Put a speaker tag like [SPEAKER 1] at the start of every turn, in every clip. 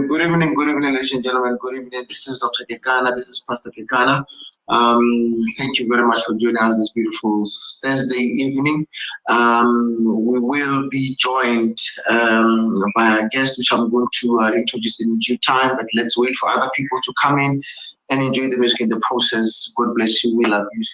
[SPEAKER 1] Good evening, ladies and gentlemen. Good evening. This is Dr. Kekana. This is Pastor Kekana. Thank you very much for joining us this beautiful Thursday evening. We will be joined by a guest, which I'm going to introduce in due time. But let's wait for other people to come in and enjoy the music in the process. God bless you. We love you.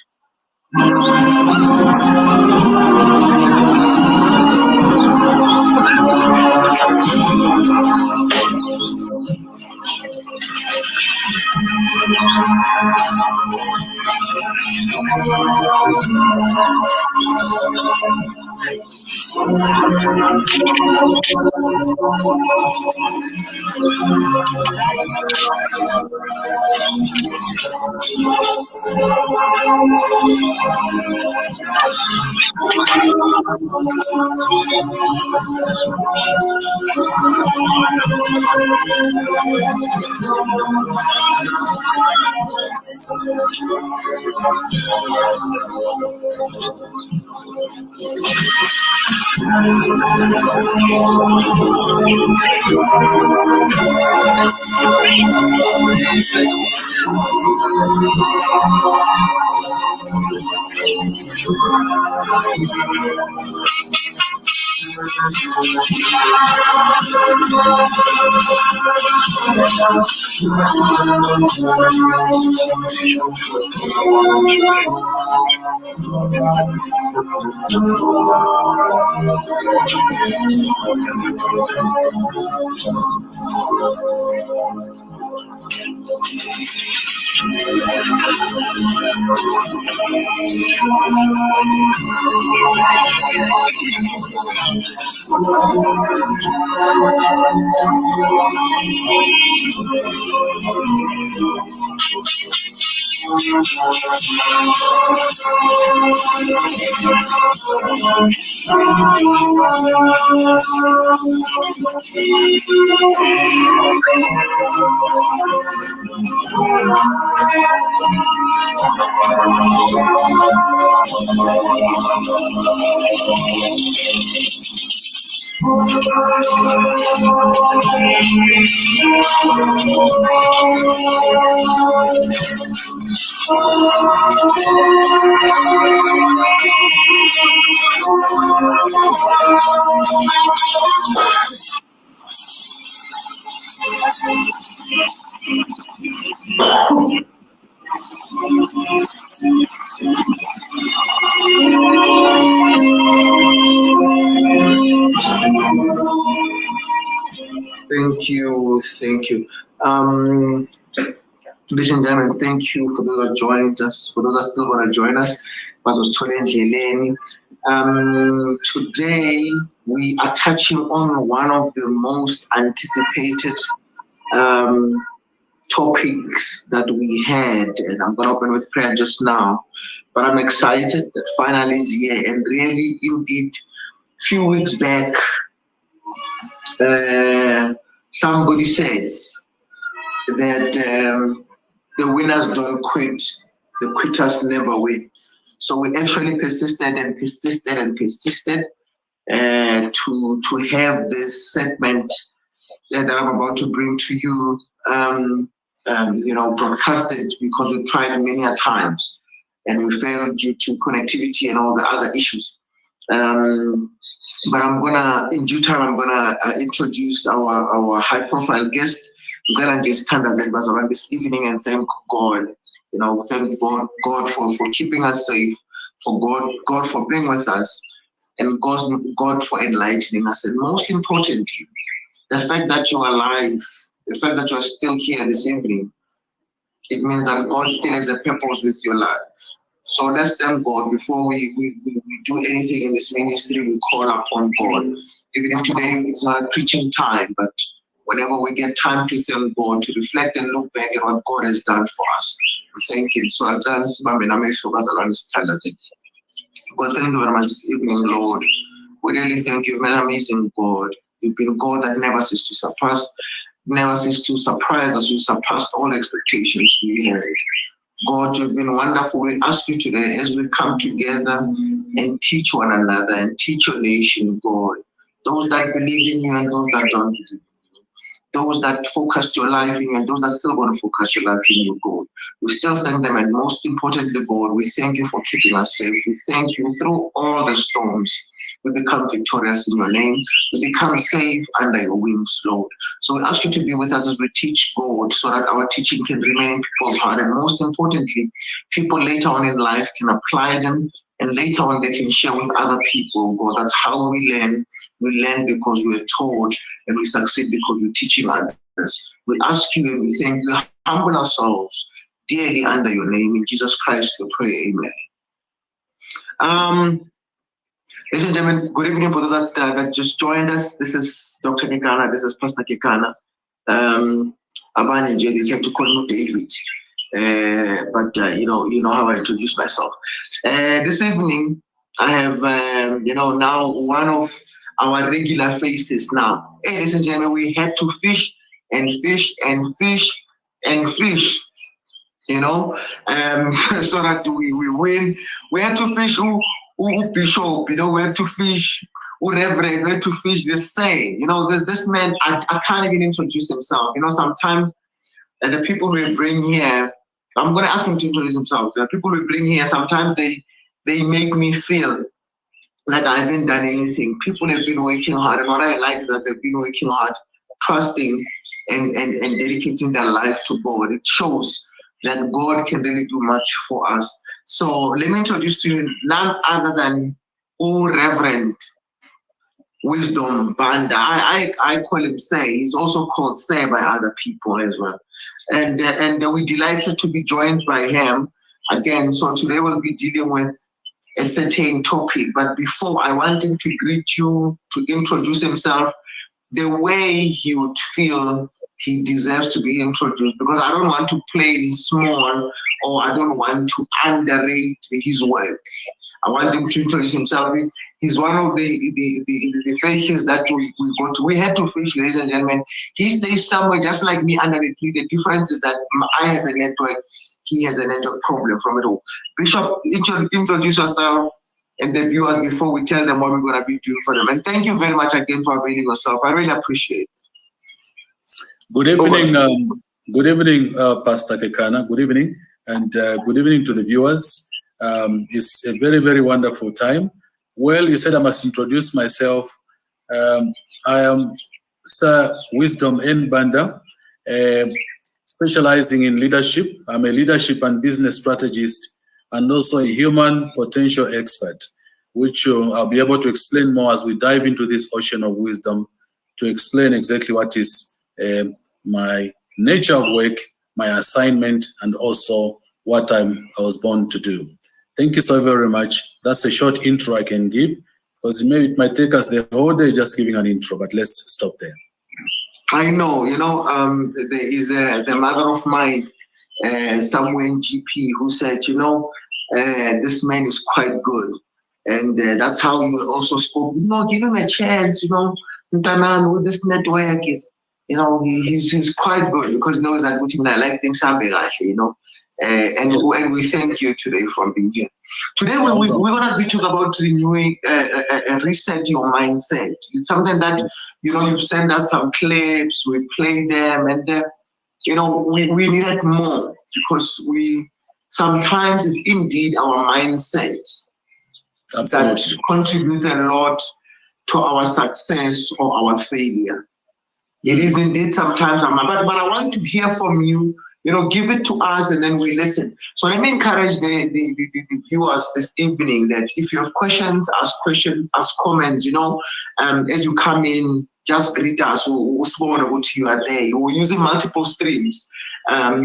[SPEAKER 1] Thank you. Ladies and gentlemen, thank you for those that joined us, for those that still want to join us. Today, we are touching on one of the most anticipated topics that we had, and I'm going to open with prayer just now, but I'm excited that finally is here. And really, indeed, a few weeks back, somebody said that the winners don't quit, the quitters never win. So we actually persisted to have this segment that I'm about to bring to you, broadcasted, because we tried many a times and we failed due to connectivity and all the other issues. But in due time, I'm gonna introduce our high-profile guest, around this evening, and thank God. Thank God for keeping us safe, for God for being with us, and God for enlightening us, and most importantly, the fact that you're alive, the fact that you're still here this evening, it means that God still has a purpose with your life. So let's thank God before we do anything in this ministry. We call upon God. Even if today it's not a preaching time, but whenever we get time to thank God, to reflect and look back at what God has done for us. We thank Him. So I just God, thank you very much this evening, Lord. We really thank you, man, amazing God. You've been God that never ceases to surprise us. You surpassed all expectations we had. God, you've been wonderful. We ask you today as we come together and teach one another and teach your nation, God. Those that believe in you and those that don't believe in you. Those that focused your life in you and those that still want to focus your life in you, God. We still thank them, and most importantly, God, we thank you for keeping us safe. We thank you through all the storms. We become victorious in your name. We become safe under your wings, Lord. So we ask you to be with us as we teach, God, so that our teaching can remain in people's heart. And most importantly, people later on in life can apply them, and later on they can share with other people, God. That's how we learn. We learn because we're taught, and we succeed because we're teaching others. We ask you and we thank you. Humble ourselves dearly under your name. In Jesus Christ we pray, amen. Ladies and gentlemen, good evening for those that just joined us. This is Dr. Kekana. This is Pastor Kekana. Abani, they have to call me David. But you know how I introduce myself. This evening, I have now one of our regular faces. Now, ladies and gentlemen, we had to fish and fish and fish and fish. So that we win. We had to fish who bishop, we had to fish who reverend, we had to fish the same. This man, I can't even introduce himself. Sometimes the people we bring here, I'm going to ask him to introduce himself. The people we bring here, sometimes they make me feel like I haven't done anything. People have been working hard, and what I like is that they've been working hard, trusting and dedicating their life to God. It shows that God can really do much for us. So let me introduce to you none other than Reverend Wisdom Banda. I call him Say. He's also called Say by other people as well. And we're delighted to be joined by him again. So today we'll be dealing with a certain topic. But before, I want him to greet you, to introduce himself the way he would feel he deserves to be introduced, because I don't want to play it small, or I don't want to underrate his work. I want him to introduce himself. He's one of the faces that we got to. We had to fish, ladies and gentlemen. He stays somewhere just like me under the tree. The difference is that I have a network. He has a network problem from it all. Bishop, introduce yourself and the viewers before we tell them what we're going to be doing for them. And thank you very much again for availing yourself. I really appreciate it.
[SPEAKER 2] Good evening, Pastor Kekana. Good evening, and good evening to the viewers. It's a very, very wonderful time. Well, you said I must introduce myself. I am Sir Wisdom N. Banda, specializing in leadership. I'm a leadership and business strategist, and also a human potential expert, which I'll be able to explain more as we dive into this ocean of wisdom to explain exactly what is my nature of work, my assignment, and also what I was born to do. Thank you so very much. That's a short intro I can give, because maybe it might take us the whole day just giving an intro, but let's stop there.
[SPEAKER 1] I know, there is the mother of mine somewhere in GP who said, this man is quite good. And that's how you also spoke, give him a chance, Ntanan with this network is, he's quite good, because he knows that I like things and we thank you today for being here. Today we're going to be talking about renewing, reset your mindset. It's something that, you've sent us some clips, we play them, and we needed more, because sometimes it's indeed our mindset that contributes a lot to our success or our failure. It is indeed sometimes, but I want to hear from you, give it to us and then we listen. So let me encourage the viewers this evening that if you have questions, ask comments, as you come in, just greet us. You are there. We're using multiple streams.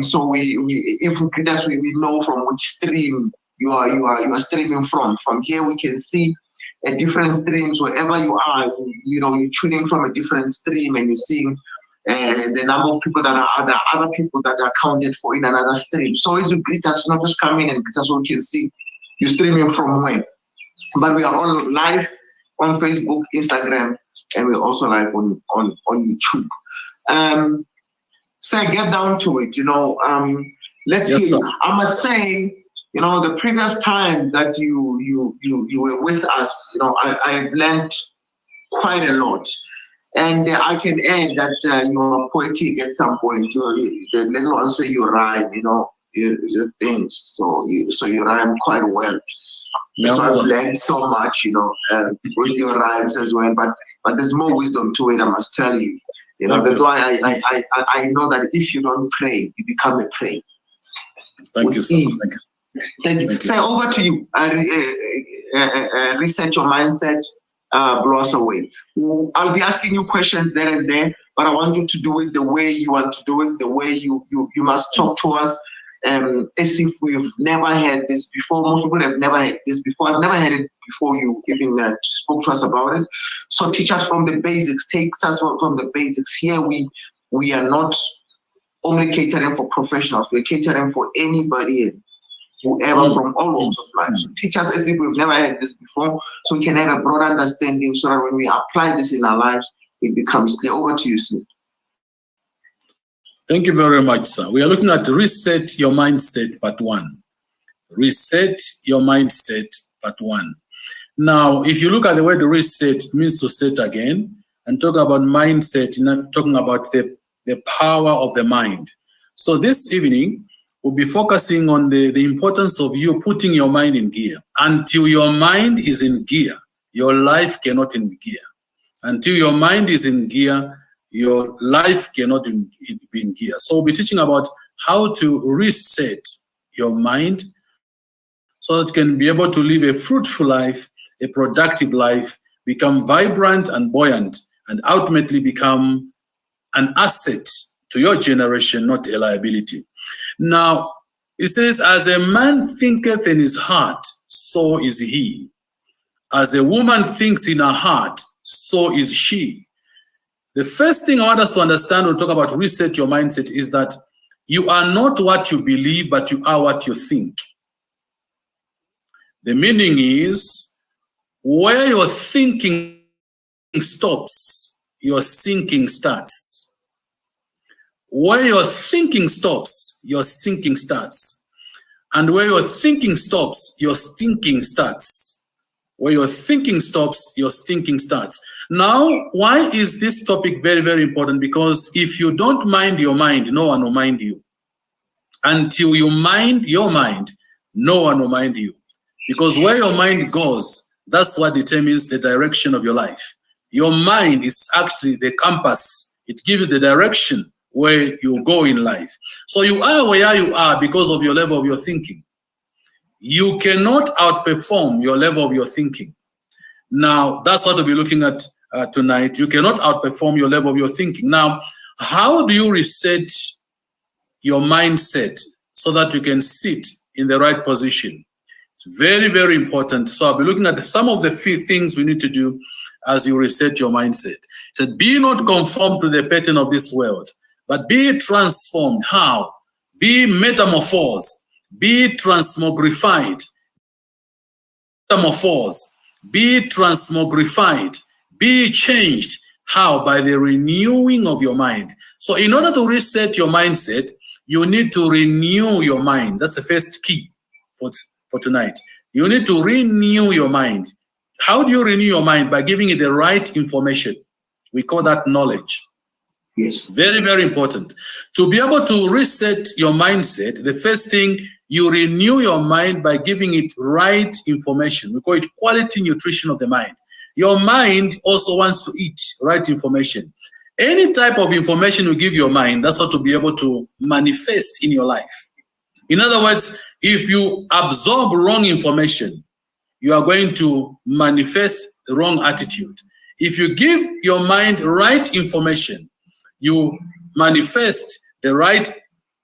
[SPEAKER 1] So if we greet us, we know from which stream you are streaming from. From here, we can see different streams wherever you are. You're tuning from a different stream and you're seeing the number of people that are there, other people that are counted for in another stream. So as you greet us, not just come in and greet us so we can see you streaming from where. But we are all live on Facebook, Instagram, and we're also live on YouTube. So I get down to it, let's
[SPEAKER 2] Yes,
[SPEAKER 1] see.
[SPEAKER 2] sir.
[SPEAKER 1] I must say, the previous times that you were with us, I've learned quite a lot. And I can add that you are poetic at some point. The little answer you rhyme, your things. So you rhyme quite well.
[SPEAKER 2] Yeah,
[SPEAKER 1] so I've learned so much, with your rhymes as well. But there's more wisdom to it, I must tell you. That's why I know that if you don't pray, you become a prey.
[SPEAKER 2] Thank you, sir.
[SPEAKER 1] Thank you. So over to you. Reset your mindset. Blows away. I'll be asking you questions there and there, but I want you to do it the way you want to do it, the way you must talk to us, as if we've never had this before. Most people have never had this before. I've never had it before you even spoke to us about it. So teach us from the basics, take us from the basics. Here we are not only catering for professionals, we're catering for anybody, whoever from all walks of life. So teach us as if we've never had this before, so we can have a broad understanding, so that when we apply this in our lives, it becomes clear. Over to you, Sid.
[SPEAKER 2] Thank you very much, sir. We are looking at Reset Your Mindset, Part 1. Reset Your Mindset, Part 1. Now, if you look at the word reset, it means to set again, and talk about mindset, talking about the power of the mind. So this evening, we'll be focusing on the importance of you putting your mind in gear. Until your mind is in gear, your life cannot in gear. Until your mind is in gear, your life cannot be in gear. So we'll be teaching about how to reset your mind so that you can be able to live a fruitful life, a productive life, become vibrant and buoyant, and ultimately become an asset to your generation, not a liability. Now, it says, as a man thinketh in his heart, so is he. As a woman thinks in her heart, so is she. The first thing I want us to understand when we talk about reset your mindset is that you are not what you believe, but you are what you think. The meaning is, where your thinking stops, your sinking starts. Where your thinking stops, your sinking starts. And where your thinking stops, your stinking starts. Where your thinking stops, your stinking starts. Now, why is this topic very, very important? Because if you don't mind your mind, no one will mind you. Until you mind your mind, no one will mind you. Because where your mind goes, that's what determines the direction of your life. Your mind is actually the compass. It gives you the direction where you go in life. So you are where you are because of your level of your thinking. You cannot outperform your level of your thinking. Now, that's what we'll be looking at tonight. You cannot outperform your level of your thinking. Now, how do you reset your mindset so that you can sit in the right position? It's very, very important. So I'll be looking at some of the few things we need to do as you reset your mindset. It said, be not conformed to the pattern of this world, but be transformed. How? Be metamorphosed. Be transmogrified. Metamorphosed. Be transmogrified. Be changed. How? By the renewing of your mind. So in order to reset your mindset, you need to renew your mind. That's the first key for tonight. You need to renew your mind. How do you renew your mind? By giving it the right information. We call that knowledge.
[SPEAKER 1] Yes.
[SPEAKER 2] Very, very important. To be able to reset your mindset, the first thing, you renew your mind by giving it right information. We call it quality nutrition of the mind. Your mind also wants to eat right information. Any type of information you give your mind, that's what to be able to manifest in your life. In other words, if you absorb wrong information, you are going to manifest the wrong attitude. If you give your mind right information, you manifest the right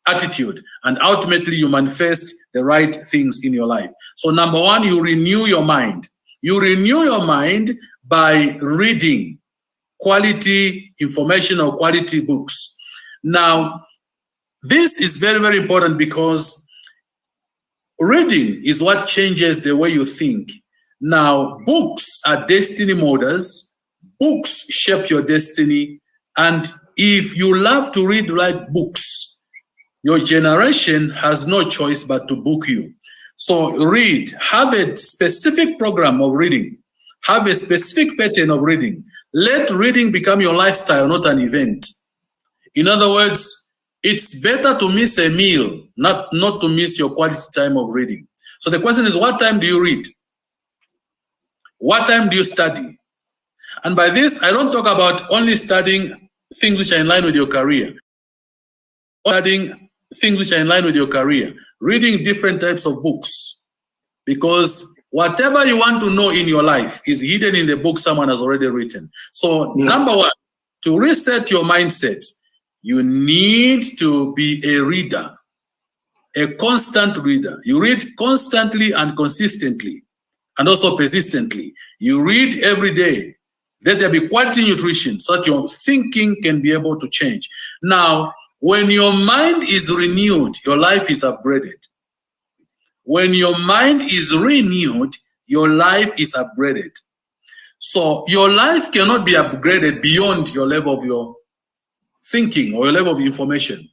[SPEAKER 2] attitude, and ultimately you manifest the right things in your life. So number one, you renew your mind. You renew your mind by reading. quality information or quality books. Now, this is very, very important because reading is what changes the way you think. Now, books are destiny molders. Books shape your destiny. And if you love to read like books, your generation has no choice but to book you. So read, have a specific program of reading, have a specific pattern of reading. Let reading become your lifestyle, not an event. In other words, it's better to miss a meal, not to miss your quality time of reading. So the question is, what time do you read? What time do you study? And by this, I don't talk about only studying things which are in line with your career. Studying things which are in line with your career. Reading different types of books. Because whatever you want to know in your life is hidden in the book someone has already written. So number one, to reset your mindset, you need to be a reader, a constant reader. You read constantly and consistently, and also persistently. You read every day. Let there be quality nutrition so that your thinking can be able to change. Now, when your mind is renewed, your life is upgraded. When your mind is renewed, your life is upgraded. So your life cannot be upgraded beyond your level of your thinking or your level of information.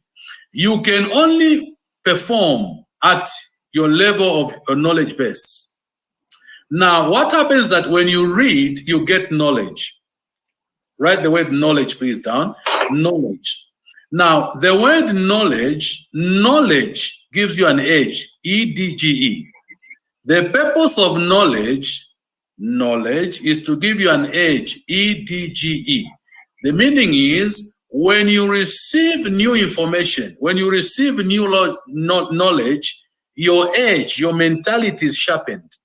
[SPEAKER 2] You can only perform at your level of your knowledge base. Now, what happens that when you read, you get knowledge. Write the word knowledge, please, down. Knowledge. Now, the word knowledge gives you an edge, E-D-G-E. The purpose of knowledge is to give you an edge, E-D-G-E. The meaning is, when you receive new information, when you receive new knowledge, your edge, your mentality is sharpened.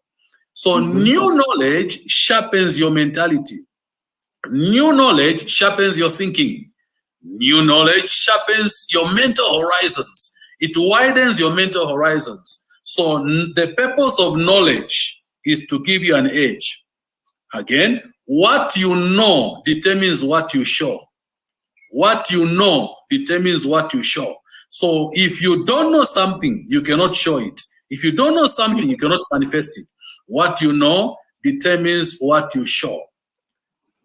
[SPEAKER 2] So new knowledge sharpens your mentality. New knowledge sharpens your thinking. New knowledge sharpens your mental horizons. It widens your mental horizons. So the purpose of knowledge is to give you an edge. Again, what you know determines what you show. What you know determines what you show. So if you don't know something, you cannot show it. If you don't know something, you cannot manifest it. What you know determines what you show.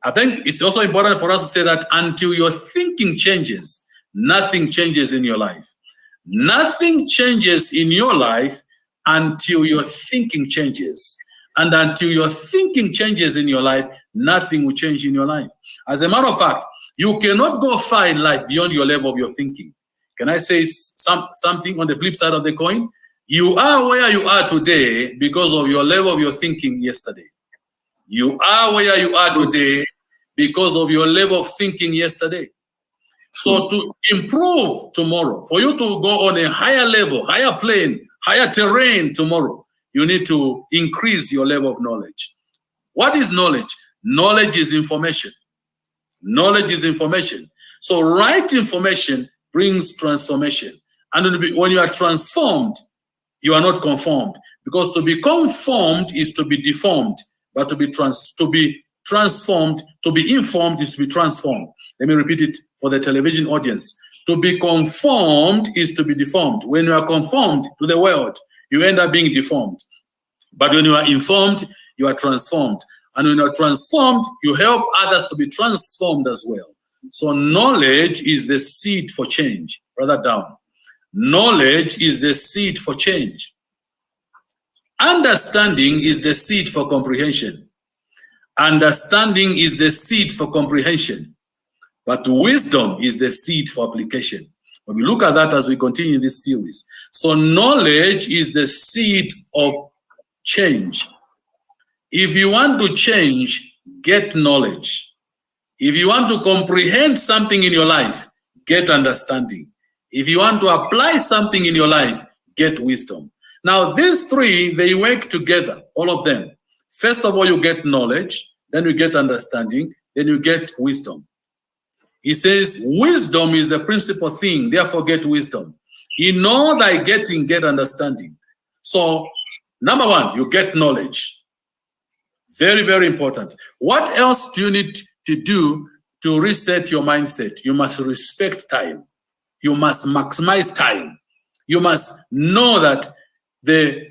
[SPEAKER 2] I think it's also important for us to say that until your thinking changes, nothing changes in your life. Nothing changes in your life until your thinking changes. And until your thinking changes in your life, nothing will change in your life. As a matter of fact, you cannot go far in life beyond your level of your thinking. Can I say something on the flip side of the coin? You are where you are today because of your level of your thinking yesterday. You are where you are today because of your level of thinking yesterday. So to improve tomorrow, for you to go on a higher level, higher plane, higher terrain tomorrow, you need to increase your level of knowledge. What is knowledge? Knowledge is information. Knowledge is information. So right information brings transformation. And when you are transformed, you are not conformed. Because to be conformed is to be deformed. But to be transformed, to be informed is to be transformed. Let me repeat it for the television audience. To be conformed is to be deformed. When you are conformed to the world, you end up being deformed. But when you are informed, you are transformed. And when you are transformed, you help others to be transformed as well. So knowledge is the seed for change. Rather down. Knowledge is the seed for change. Understanding is the seed for comprehension. Understanding is the seed for comprehension. But wisdom is the seed for application. When we look at that as we continue this series. So knowledge is the seed of change. If you want to change, get knowledge. If you want to comprehend something in your life, get understanding. If you want to apply something in your life, get wisdom. Now, these three, they work together, all of them. First of all, you get knowledge, then you get understanding, then you get wisdom. He says, wisdom is the principal thing, therefore get wisdom. In all thy getting, get understanding. So, number one, you get knowledge. Very, very important. What else do you need to do to reset your mindset, you must respect time. You must maximize time. You must know that the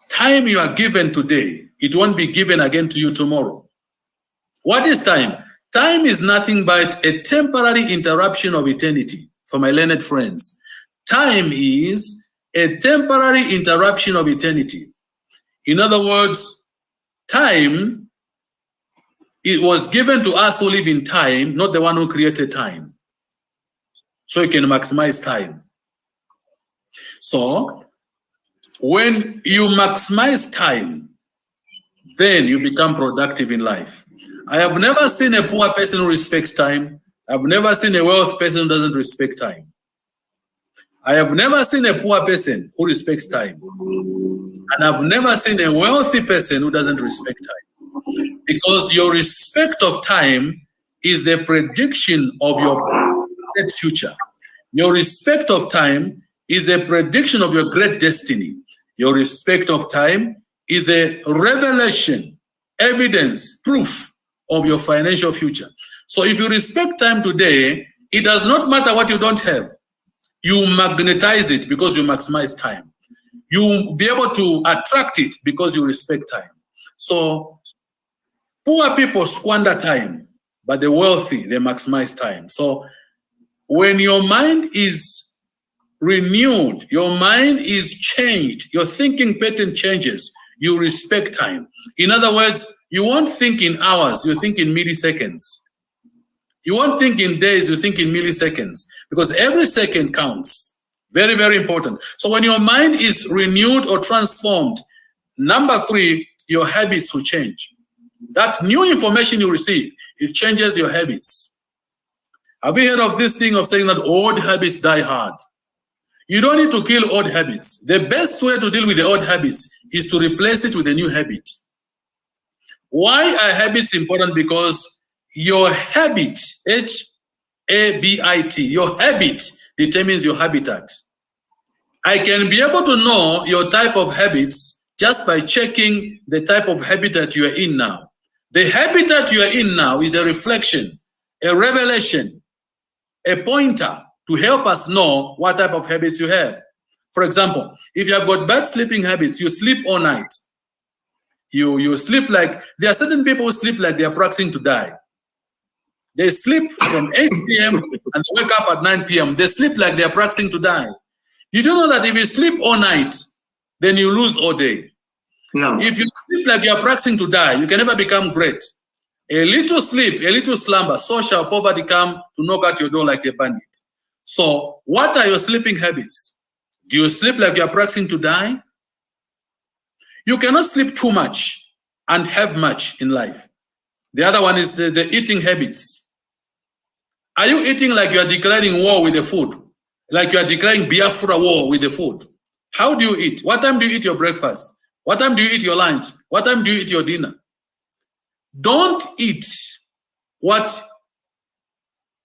[SPEAKER 2] time you are given today, it won't be given again to you tomorrow. What is time? Time is nothing but a temporary interruption of eternity. For my learned friends, time is a temporary interruption of eternity. In other words, time, it was given to us who live in time, not the one who created time. So you can maximize time. So when you maximize time, then you become productive in life. I have never seen a poor person who respects time. I've never seen a wealthy person who doesn't respect time. I have never seen a poor person who respects time. And I've never seen a wealthy person who doesn't respect time. Because your respect of time is the prediction of your great future. Your respect of time is a prediction of your great destiny. Your respect of time is a revelation, evidence, proof of your financial future. So if you respect time today, it does not matter what you don't have. You magnetize it because you maximize time. You will be able to attract it because you respect time. So poor people squander time, but the wealthy, they maximize time. So when your mind is renewed, your mind is changed, your thinking pattern changes, you respect time. In other words, you won't think in hours, you think in milliseconds. You won't think in days, you think in milliseconds, because every second counts. Very, very important. So when your mind is renewed or transformed, number 3, your habits will change. That new information you receive, it changes your habits. Have you heard of this thing of saying that old habits die hard? You don't need to kill old habits. The best way to deal with the old habits is to replace it with a new habit. Why are habits important? Because your habit, H-A-B-I-T, your habit determines your habitat. I can be able to know your type of habits just by checking the type of habitat you are in now. The habitat you are in now is a reflection, a revelation, a pointer to help us know what type of habits you have. For example, if you have got bad sleeping habits, you sleep all night. You sleep like, there are certain people who sleep like they are practicing to die. They sleep from 8 p.m. and wake up at 9 p.m. They sleep like they are practicing to die. You do know that if you sleep all night, then you lose all day.
[SPEAKER 1] Yeah.
[SPEAKER 2] If you sleep like you are practicing to die, you can never become great. A little sleep, a little slumber, so shall poverty come to knock at your door like a bandit. So what are your sleeping habits? Do you sleep like you are practicing to die? You cannot sleep too much and have much in life. The other one is the eating habits. Are you eating like you are declaring war with the food? Like you are declaring Biafra war with the food? How do you eat? What time do you eat your breakfast? What time do you eat your lunch? What time do you eat your dinner? Don't eat what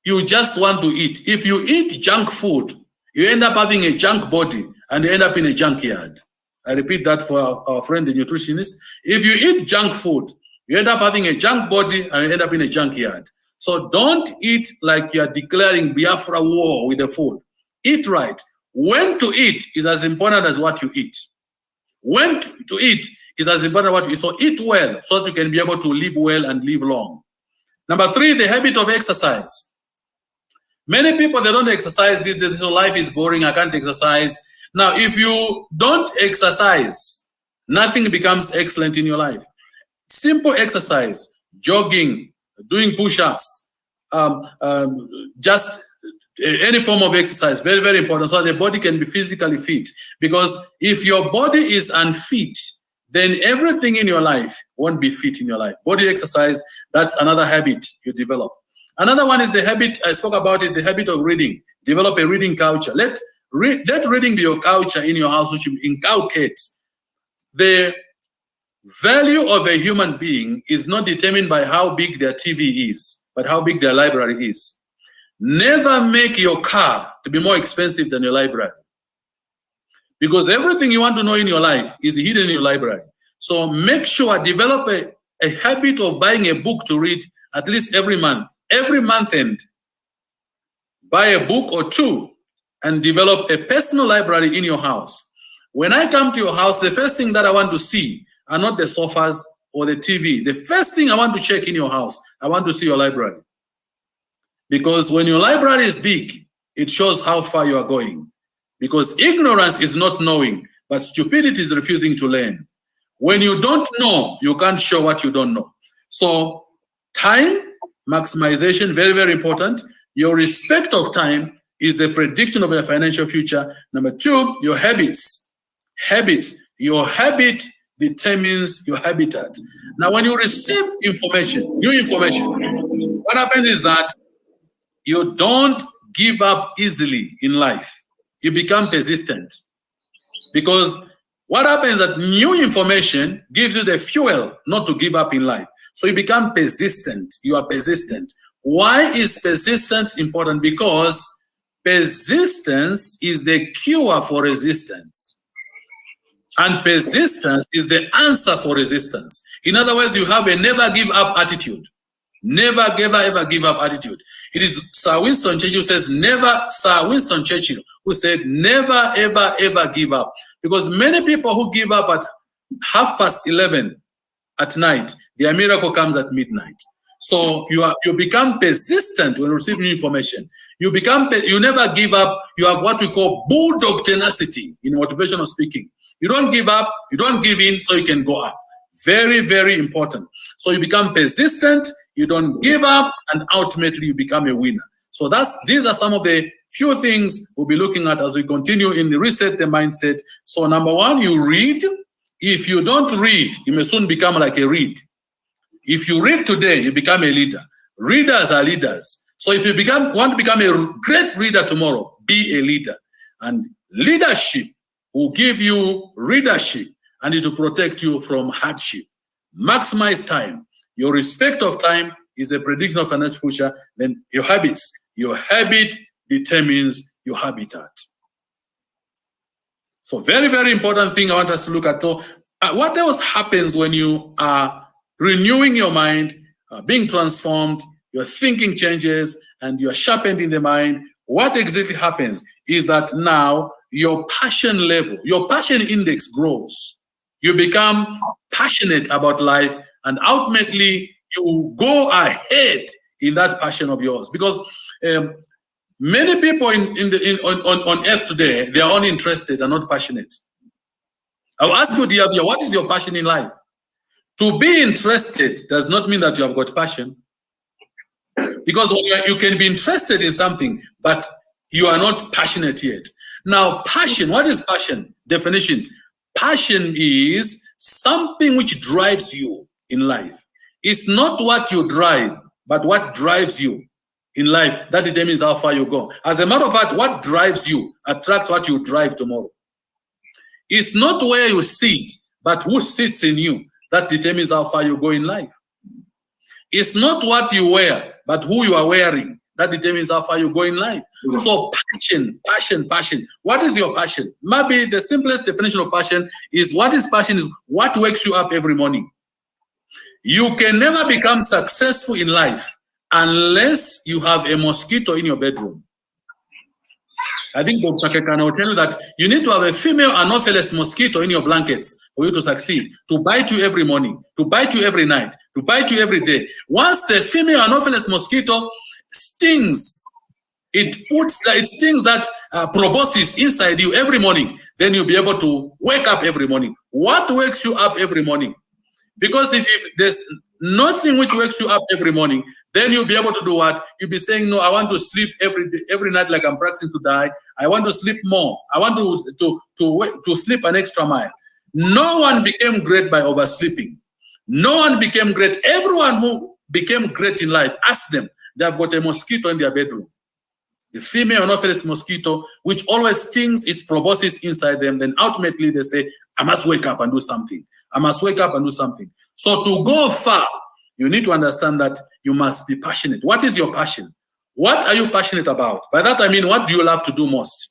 [SPEAKER 2] you just want to eat. If you eat junk food, you end up having a junk body and you end up in a junkyard. I repeat that for our friend, the nutritionist. If you eat junk food, you end up having a junk body and you end up in a junkyard. So don't eat like you are declaring Biafra war with the food. Eat right. When to eat is as important as what you eat. When to eat is as important as what you eat. So eat well so that you can be able to live well and live long. Number 3, the habit of exercise. Many people, they don't exercise. This life is boring. I can't exercise. Now, if you don't exercise, nothing becomes excellent in your life. Simple exercise, jogging, doing push-ups, just any form of exercise, very, very important, so the body can be physically fit. Because if your body is unfit, then everything in your life won't be fit in your life. Body exercise, that's another habit you develop. Another one is the habit, I spoke about it, the habit of reading. Develop a reading culture. Let reading be your culture in your house, which inculcates. The value of a human being is not determined by how big their TV is, but how big their library is. Never make your car to be more expensive than your library. Because everything you want to know in your life is hidden in your library. So make sure, develop a habit of buying a book to read at least every month. every month end, buy a book or two and develop a personal library in your house. When I come to your house, the first thing that I want to see are not the sofas or the TV. The first thing I want to check in your house, I want to see your library. Because when your library is big, it shows how far you are going. Because ignorance is not knowing, but stupidity is refusing to learn. When you don't know, you can't show what you don't know. So time maximization, very, very important. Your respect of time is the prediction of your financial future. Number two, your habits. Habits. Your habit determines your habitat. Now, when you receive information, new information, what happens is that you don't give up easily in life. You become persistent. Because what happens is that new information gives you the fuel not to give up in life. So you become persistent. You are persistent. Why is persistence important? Because persistence is the cure for resistance. And persistence is the answer for resistance. In other words, you have a never give up attitude. Never, ever give up attitude. It is Sir Winston Churchill who says, Sir Winston Churchill who said, never, ever give up. Because many people who give up at 11:30 at night, their miracle comes at midnight. So you become persistent when receiving information. You never give up. You have what we call bulldog tenacity in motivational speaking. You don't give up, you don't give in, so you can go up. Very, very important. So you become persistent, you don't give up, and ultimately you become a winner. So these are some of the few things we'll be looking at as we continue in the Reset the Mindset. So number one, you read. If you don't read, you may soon become like a reed. If you read today, you become a leader. Readers are leaders. So if you want to become a great reader tomorrow, be a leader. And leadership will give you readership, and it will protect you from hardship. Maximize time. Your respect of time is a prediction of financial future. Then your habits. Your habit determines your habitat. So very, very important thing I want us to look at. So what else happens when you are renewing your mind, being transformed, your thinking changes, and you're sharpened in the mind? What exactly happens is that now your passion level, your passion index grows. You become passionate about life, and ultimately you go ahead in that passion of yours. Because many people on earth today, they are uninterested and not passionate. I'll ask you, dear, what is your passion in life? To be interested does not mean that you have got passion. Because you can be interested in something, but you are not passionate yet. Now, passion, what is passion? Definition. Passion is something which drives you in life. It's not what you drive, but what drives you in life. That determines how far you go. As a matter of fact, what drives you attracts what you drive tomorrow. It's not where you sit, but who sits in you. That determines how far you go in life. It's not what you wear, but who you are wearing. That determines how far you go in life. So passion. What is your passion? Maybe the simplest definition of passion is what wakes you up every morning. You can never become successful in life unless you have a mosquito in your bedroom. I think Dr. Kekana will tell you that you need to have a female Anopheles mosquito in your blankets for you to succeed, to bite you every morning, to bite you every night, to bite you every day. Once the female Anopheles mosquito stings, it stings that proboscis inside you every morning, then you'll be able to wake up every morning. What wakes you up every morning? Because if there's nothing which wakes you up every morning, then you'll be able to do what? You'll be saying, no, I want to sleep every night like I'm practicing to die. I want to sleep more. I want to sleep an extra mile. No one became great by oversleeping. No one became great. Everyone who became great in life, ask them, they've got a mosquito in their bedroom. The female Anopheles mosquito, which always stings its proboscis inside them, then ultimately they say, I must wake up and do something. I must wake up and do something. So to go far, you need to understand that you must be passionate. What is your passion? What are you passionate about? By that I mean, what do you love to do most?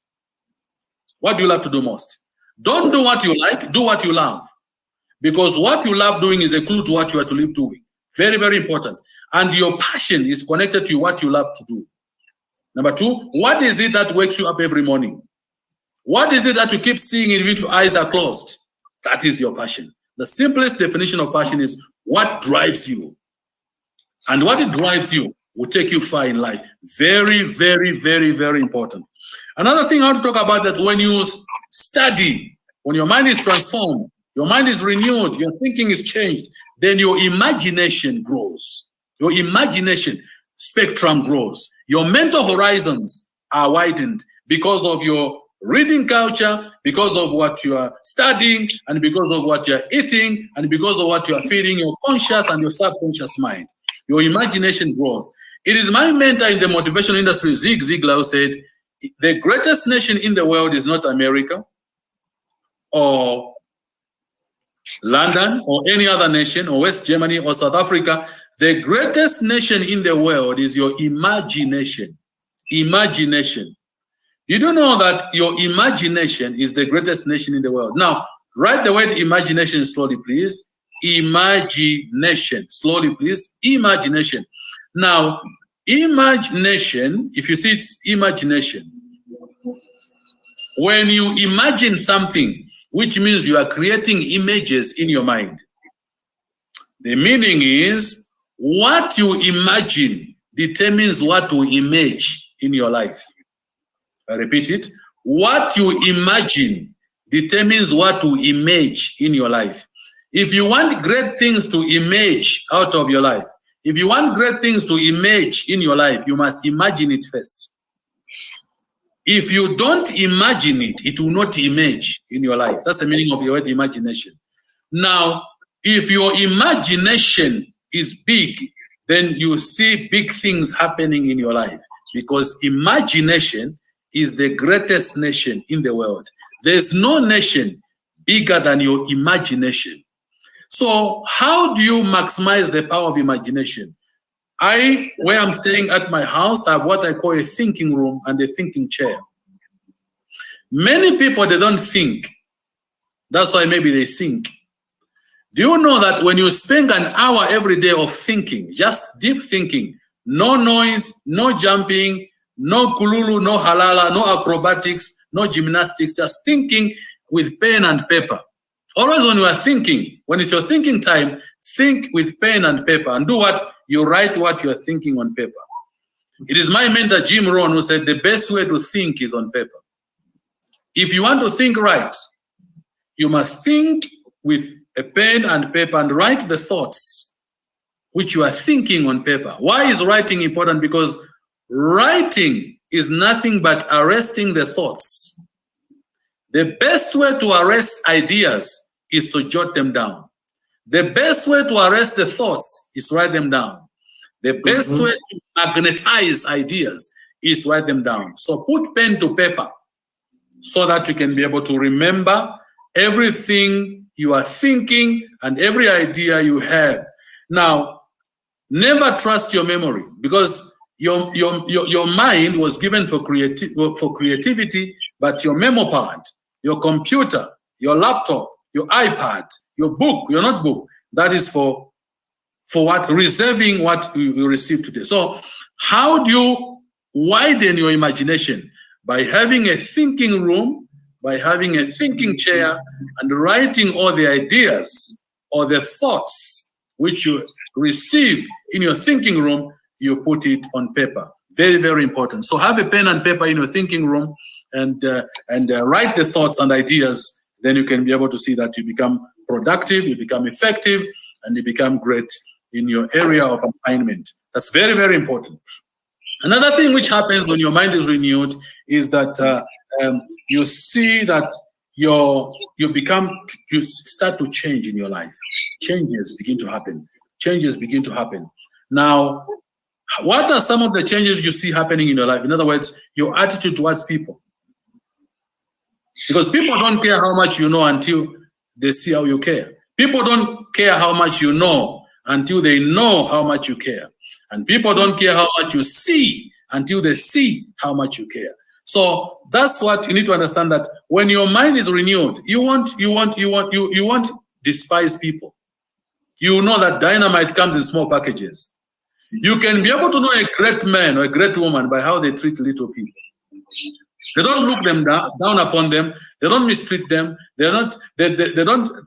[SPEAKER 2] What do you love to do most? Don't do what you like, do what you love. Because what you love doing is a clue to what you are to live doing. Very, very important. And your passion is connected to what you love to do. Number two, what is it that wakes you up every morning? What is it that you keep seeing even if your eyes are closed? That is your passion. The simplest definition of passion is what drives you. And what it drives you will take you far in life. Very, very, very, very important. Another thing I want to talk about that when you study, when your mind is transformed, your mind is renewed, your thinking is changed, then your imagination grows. Your imagination spectrum grows. Your mental horizons are widened because of your reading culture, because of what you are studying, and because of what you are eating, and because of what you are feeding your conscious and your subconscious mind. Your imagination grows. It is my mentor in the motivation industry, Zig Ziglar, who said, the greatest nation in the world is not America or London or any other nation or West Germany or South Africa. The greatest nation in the world is your imagination. Imagination. You do know that your imagination is the greatest nation in the world. Now, write the word imagination slowly, please. Imagination. Slowly, please. Imagination. Now, imagination, if you see it's imagination, when you imagine something, which means you are creating images in your mind. The meaning is what you imagine determines what to image in your life. I repeat it. What you imagine determines what to image in your life. If you want great things to image out of your life, if you want great things to image in your life, you must imagine it first. If you don't imagine it, it will not image in your life. That's the meaning of your word imagination. Now, if your imagination is big, then you see big things happening in your life, because imagination is the greatest nation in the world. There's no nation bigger than your imagination. So how do you maximize the power of imagination? Where I'm staying at my house, I have what I call a thinking room and a thinking chair. Many people, they don't think. That's why maybe they think. Do you know that when you spend an hour every day of thinking, just deep thinking, no noise, no jumping, no kululu, no halala, no acrobatics, no gymnastics, just thinking with pen and paper. Always when you are thinking, when it's your thinking time, think with pen and paper and do what? You write what you are thinking on paper. It is my mentor, Jim Rohn, who said the best way to think is on paper. If you want to think right, you must think with a pen and paper and write the thoughts which you are thinking on paper. Why is writing important? Because writing is nothing but arresting the thoughts. The best way to arrest ideas is to jot them down. The best way to arrest the thoughts is write them down. The best way to magnetize ideas is write them down. So put pen to paper so that you can be able to remember everything you are thinking and every idea you have. Now, never trust your memory, because your mind was given for creativity, but your memo pad, your computer, your laptop, your iPad, your book, your notebook, that is for what? Reserving what you receive today. So how do you widen your imagination? By having a thinking room, by having a thinking chair, and writing all the ideas or the thoughts which you receive in your thinking room, you put it on paper. Very, very important. So have a pen and paper in your thinking room and write the thoughts and ideas. Then you can be able to see that you become productive, you become effective, and you become great in your area of assignment. That's very, very important. Another thing which happens when your mind is renewed is that you see that you start to change in your life. Changes begin to happen. Changes begin to happen. Now, what are some of the changes you see happening in your life? In other words, your attitude towards people. Because people don't care how much you know until they see how you care. People don't care how much you know until they know how much you care. And people don't care how much you see until they see how much you care. So that's what you need to understand, that when your mind is renewed, you won't despise people. You know that dynamite comes in small packages. You can be able to know a great man or a great woman by how they treat little people. They don't look them down upon them. They don't mistreat them. They don't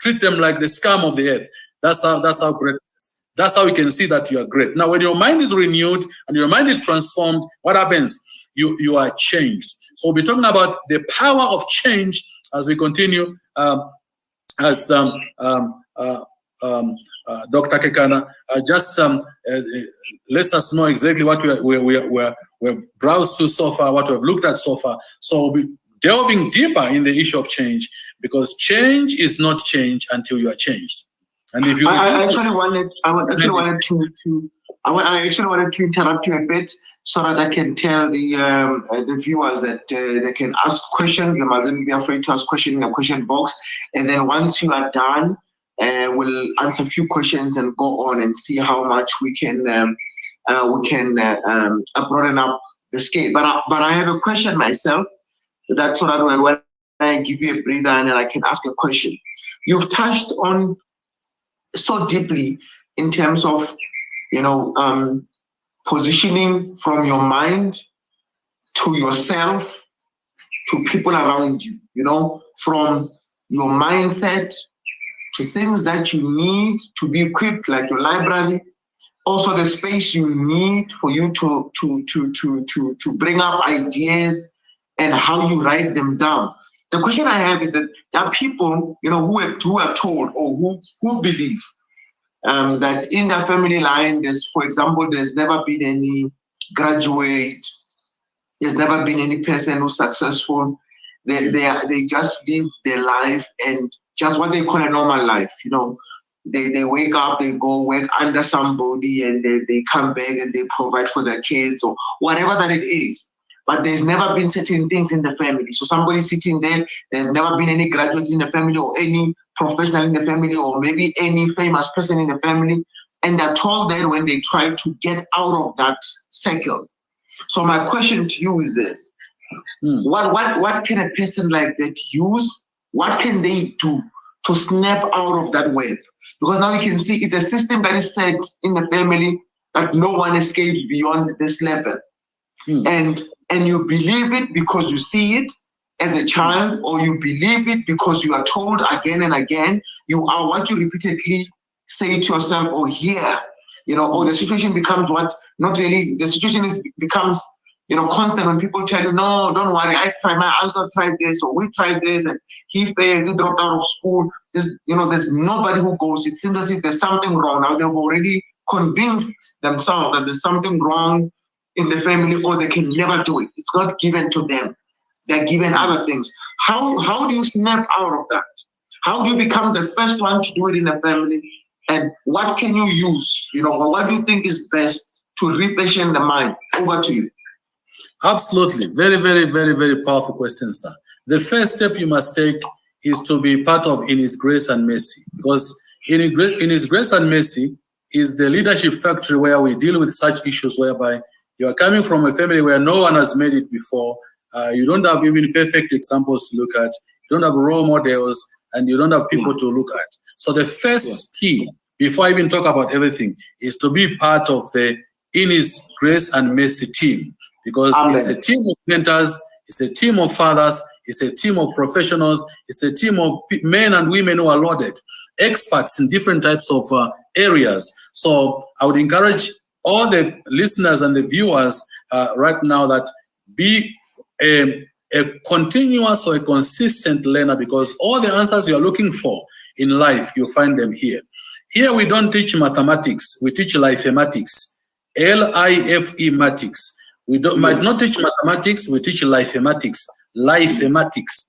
[SPEAKER 2] treat them like the scum of the earth. That's how great. That's how you can see that you are great. Now, when your mind is renewed and your mind is transformed, what happens? You are changed. So we'll be talking about the power of change as we continue. As Dr. Kekana just lets us know exactly what we're browsed to so far, what we've looked at so far. So we'll be delving deeper in the issue of change, because change is not change until you are changed. And if you,
[SPEAKER 1] I actually wanted to interrupt you a bit so that I can tell the viewers that they can ask questions. They mustn't be afraid to ask questions in the question box. And then once you are done, we'll answer a few questions and go on and see how much we can broaden up the scale. But I have a question myself. That's so that when I give you a breather and then I can ask a question. You've touched on so deeply in terms of, positioning from your mind to yourself, to people around you, from your mindset to things that you need to be equipped, like your library, also the space you need for you to bring up ideas and how you write them down. The question I have is that there are people, who are told or who believe that in their family line, for example, there's never been any graduate, there's never been any person who's successful. They just live their life and just what they call a normal life. They wake up, they go work under somebody, and they come back and they provide for their kids or whatever that it is. But there's never been certain things in the family. So somebody's sitting there, there's never been any graduates in the family or any professional in the family or maybe any famous person in the family. And they're told that when they try to get out of that cycle. So my question to you is this. What can a person like that use? What can they do to snap out of that web? Because now you can see it's a system that is set in the family that no one escapes beyond this level. And you believe it because you see it as a child, or you believe it because you are told again and again. You are what you repeatedly say to yourself or hear, or the situation becomes the situation becomes constant when people tell you, no, don't worry, my uncle tried this, or we tried this, and he failed, he dropped out of school. There's nobody who goes. It seems as if there's something wrong. Now they've already convinced themselves that there's something wrong in the family, or they can never do it. It's not given to them. They're given other things. How do you snap out of that? How do you become the first one to do it in the family? And what can you use? Or what do you think is best to repatient the mind? Over to you.
[SPEAKER 2] Absolutely. Very, very, very, very powerful question, sir. The first step you must take is to be part of In His Grace and Mercy, because in His Grace and Mercy is the leadership factory where we deal with such issues whereby you are coming from a family where no one has made it before. You don't have even perfect examples to look at. You don't have role models, and you don't have people to look at. So the first key, before I even talk about everything, is to be part of the In His Grace and Mercy team, because it's a team of mentors, it's a team of fathers, it's a team of professionals, it's a team of men and women who are loaded, experts in different types of areas. So I would encourage all the listeners and the viewers right now that be a continuous or a consistent learner, because all the answers you're looking for in life, you find them here. Here we don't teach mathematics, we teach lifematics, L-I-F-E-matics. We might not teach mathematics, we teach lifematics, lifematics.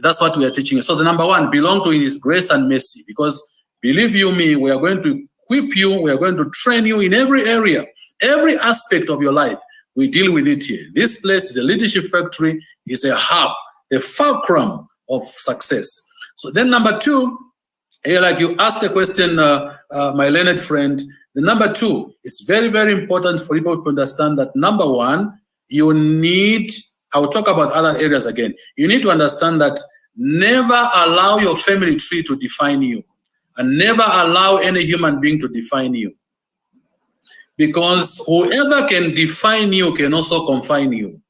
[SPEAKER 2] That's what we are teaching. So the number one, belong to In His Grace and Mercy, because believe you me, we are going to equip you, we are going to train you in every area, every aspect of your life. We deal with it here. This place is a leadership factory, is a hub, the fulcrum of success. So then number two, like you asked the question, my learned friend, the number two is very, very important for people to understand that number one, you need, I will talk about other areas again. You need to understand that never allow your family tree to define you, and never allow any human being to define you. because whoever can define you can also confine you.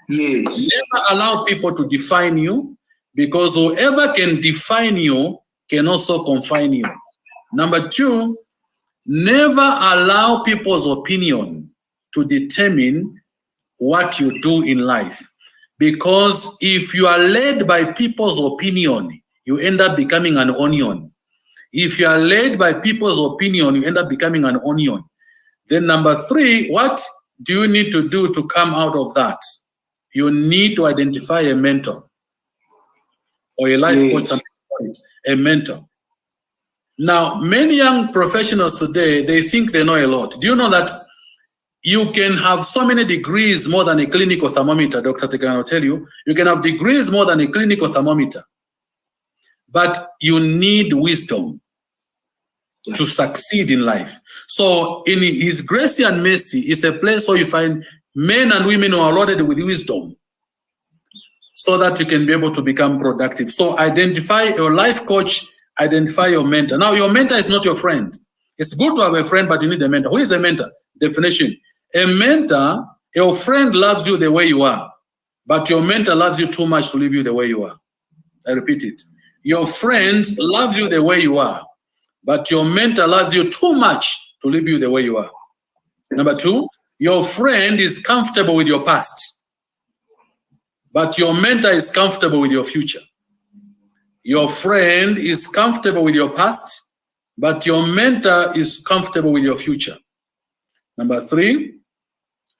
[SPEAKER 1] Yes.
[SPEAKER 2] Never allow people to define you, because whoever can define you can also confine you. Number two, never allow people's opinion to determine what you do in life. Because if you are led by people's opinion, you end up becoming an onion. If you are led by people's opinion, you end up becoming an onion. Then number three, what do you need to do to come out of that? You need to identify a mentor or a life coach, a mentor. Now, many young professionals today, they think they know a lot. Do you know that you can have so many degrees more than a clinical thermometer? Dr. Kekana will tell you, you can have degrees more than a clinical thermometer, but you need wisdom to succeed in life. So in His grace and mercy is a place where you find men and women who are loaded with wisdom so that you can be able to become productive. So identify your life coach, identify your mentor. Now, your mentor is not your friend. It's good to have a friend, but you need a mentor. Who is a mentor? Definition. A mentor, your friend loves you the way you are, but your mentor loves you too much to leave you the way you are. I repeat it. Your friend loves you the way you are, but your mentor loves you too much to leave you the way you are. Number two, your friend is comfortable with your past, but your mentor is comfortable with your future. Your friend is comfortable with your past, but your mentor is comfortable with your future. Number three,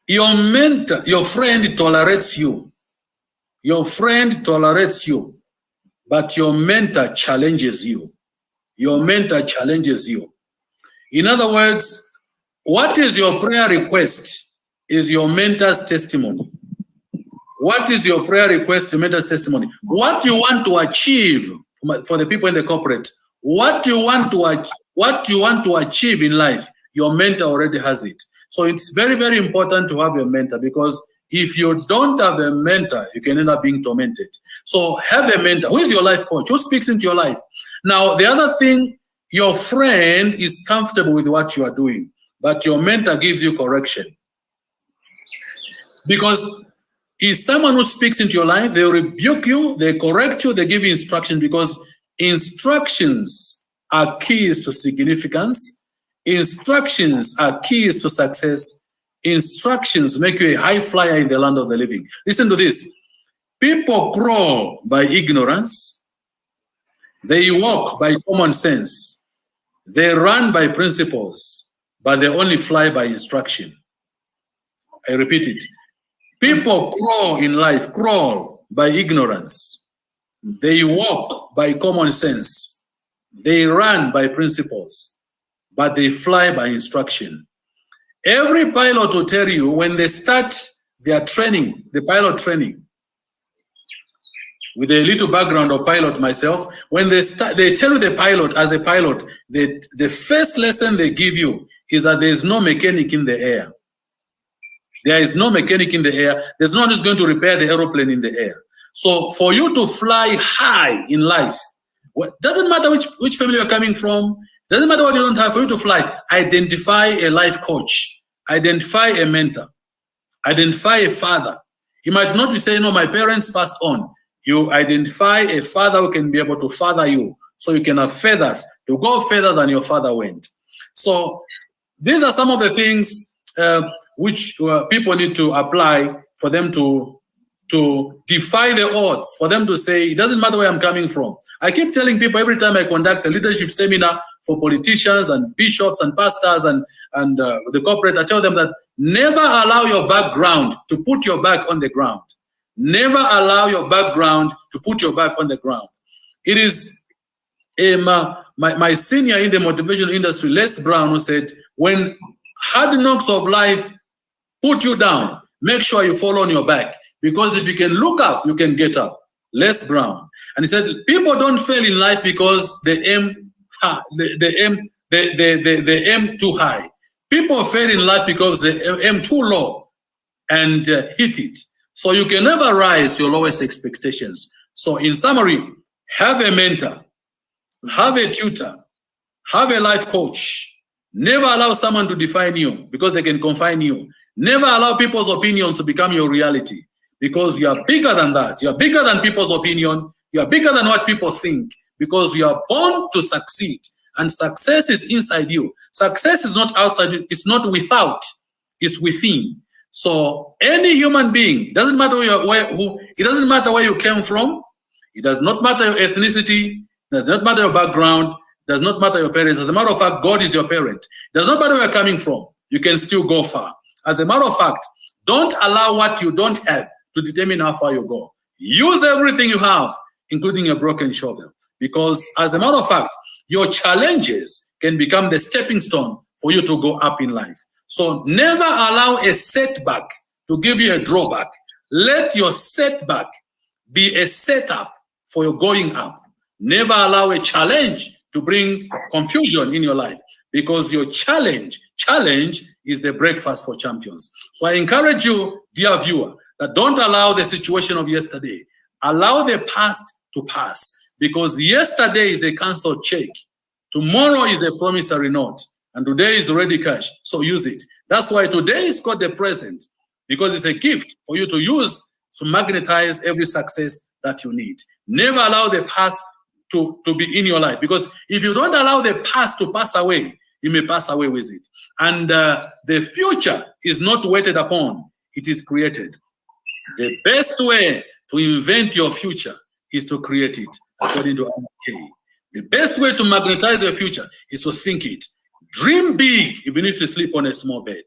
[SPEAKER 2] your friend tolerates you. Your friend tolerates you, but your mentor challenges you. Your mentor challenges you. In other words, what is your prayer request is your mentor's testimony. What is your prayer request, your mentor's testimony? What you want to achieve for the people in the corporate, what you want to achieve in life, your mentor already has it. So it's very, very important to have a mentor, because if you don't have a mentor, you can end up being tormented. So have a mentor. Who is your life coach? Who speaks into your life? Now, the other thing, your friend is comfortable with what you are doing, but your mentor gives you correction. Because is someone who speaks into your life, they rebuke you, they correct you, they give you instruction, because instructions are keys to significance. Instructions are keys to success. Instructions make you a high flyer in the land of the living. Listen to this. People grow by ignorance. They walk by common sense. They run by principles, but they only fly by instruction. I repeat it. People crawl in life, crawl by ignorance. They walk by common sense. They run by principles, but they fly by instruction. Every pilot will tell you when they start their training, the pilot training, with a little background of pilot myself, when they start, they tell you the pilot, as a pilot, the first lesson they give you is that there is no mechanic in the air. There is no mechanic in the air. There's no one who's going to repair the aeroplane in the air. So for you to fly high in life, doesn't matter which family you're coming from, doesn't matter what you don't have, for you to fly, identify a life coach, identify a mentor, identify a father. You might not be saying, no, my parents passed on. You identify a father who can be able to father you, so you can have feathers to go further than your father went. So these are some of the things which people need to apply for them to defy the odds, for them to say, it doesn't matter where I'm coming from. I keep telling people every time I conduct a leadership seminar for politicians and bishops and pastors and the corporate, I tell them that never allow your background to put your back on the ground. Never allow your background to put your back on the ground. It is my senior in the motivational industry, Les Brown, who said, when hard knocks of life put you down, make sure you fall on your back, because if you can look up, you can get up. Les Brown. And he said, people don't fail in life because they aim high, they aim too high. People fail in life because they aim too low and hit it. So you can never rise to your lowest expectations. So in summary, have a mentor, have a tutor, have a life coach, Never allow someone to define you because they can confine you. Never allow people's opinions to become your reality because you are bigger than that. You are bigger than people's opinion. You are bigger than what people think because you are born to succeed. And success is inside you. Success is not outside you. It's not without. It's within. So any human being, it doesn't matter it doesn't matter where you came from. It does not matter your ethnicity. It does not matter your background. It does not matter your parents. As a matter of fact, God is your parent. It does not matter where you're coming from. You can still go far. As a matter of fact, don't allow what you don't have to determine how far you go. Use everything you have, including a broken shovel. Because as a matter of fact, your challenges can become the stepping stone for you to go up in life. So never allow a setback to give you a drawback. Let your setback be a setup for your going up. Never allow a challenge to bring confusion in your life because your challenge is the breakfast for champions. So I encourage you, dear viewer, that don't allow the situation of yesterday. Allow the past to pass because yesterday is a canceled check. Tomorrow is a promissory note. And today is already cash, so use it. That's why today is called the present, because it's a gift for you to use to magnetize every success that you need. Never allow the past to be in your life, because if you don't allow the past to pass away, you may pass away with it. And the future is not waited upon, it is created. The best way to invent your future is to create it, according to MK. The best way to magnetize your future is to think it. Dream big, even if you sleep on a small bed,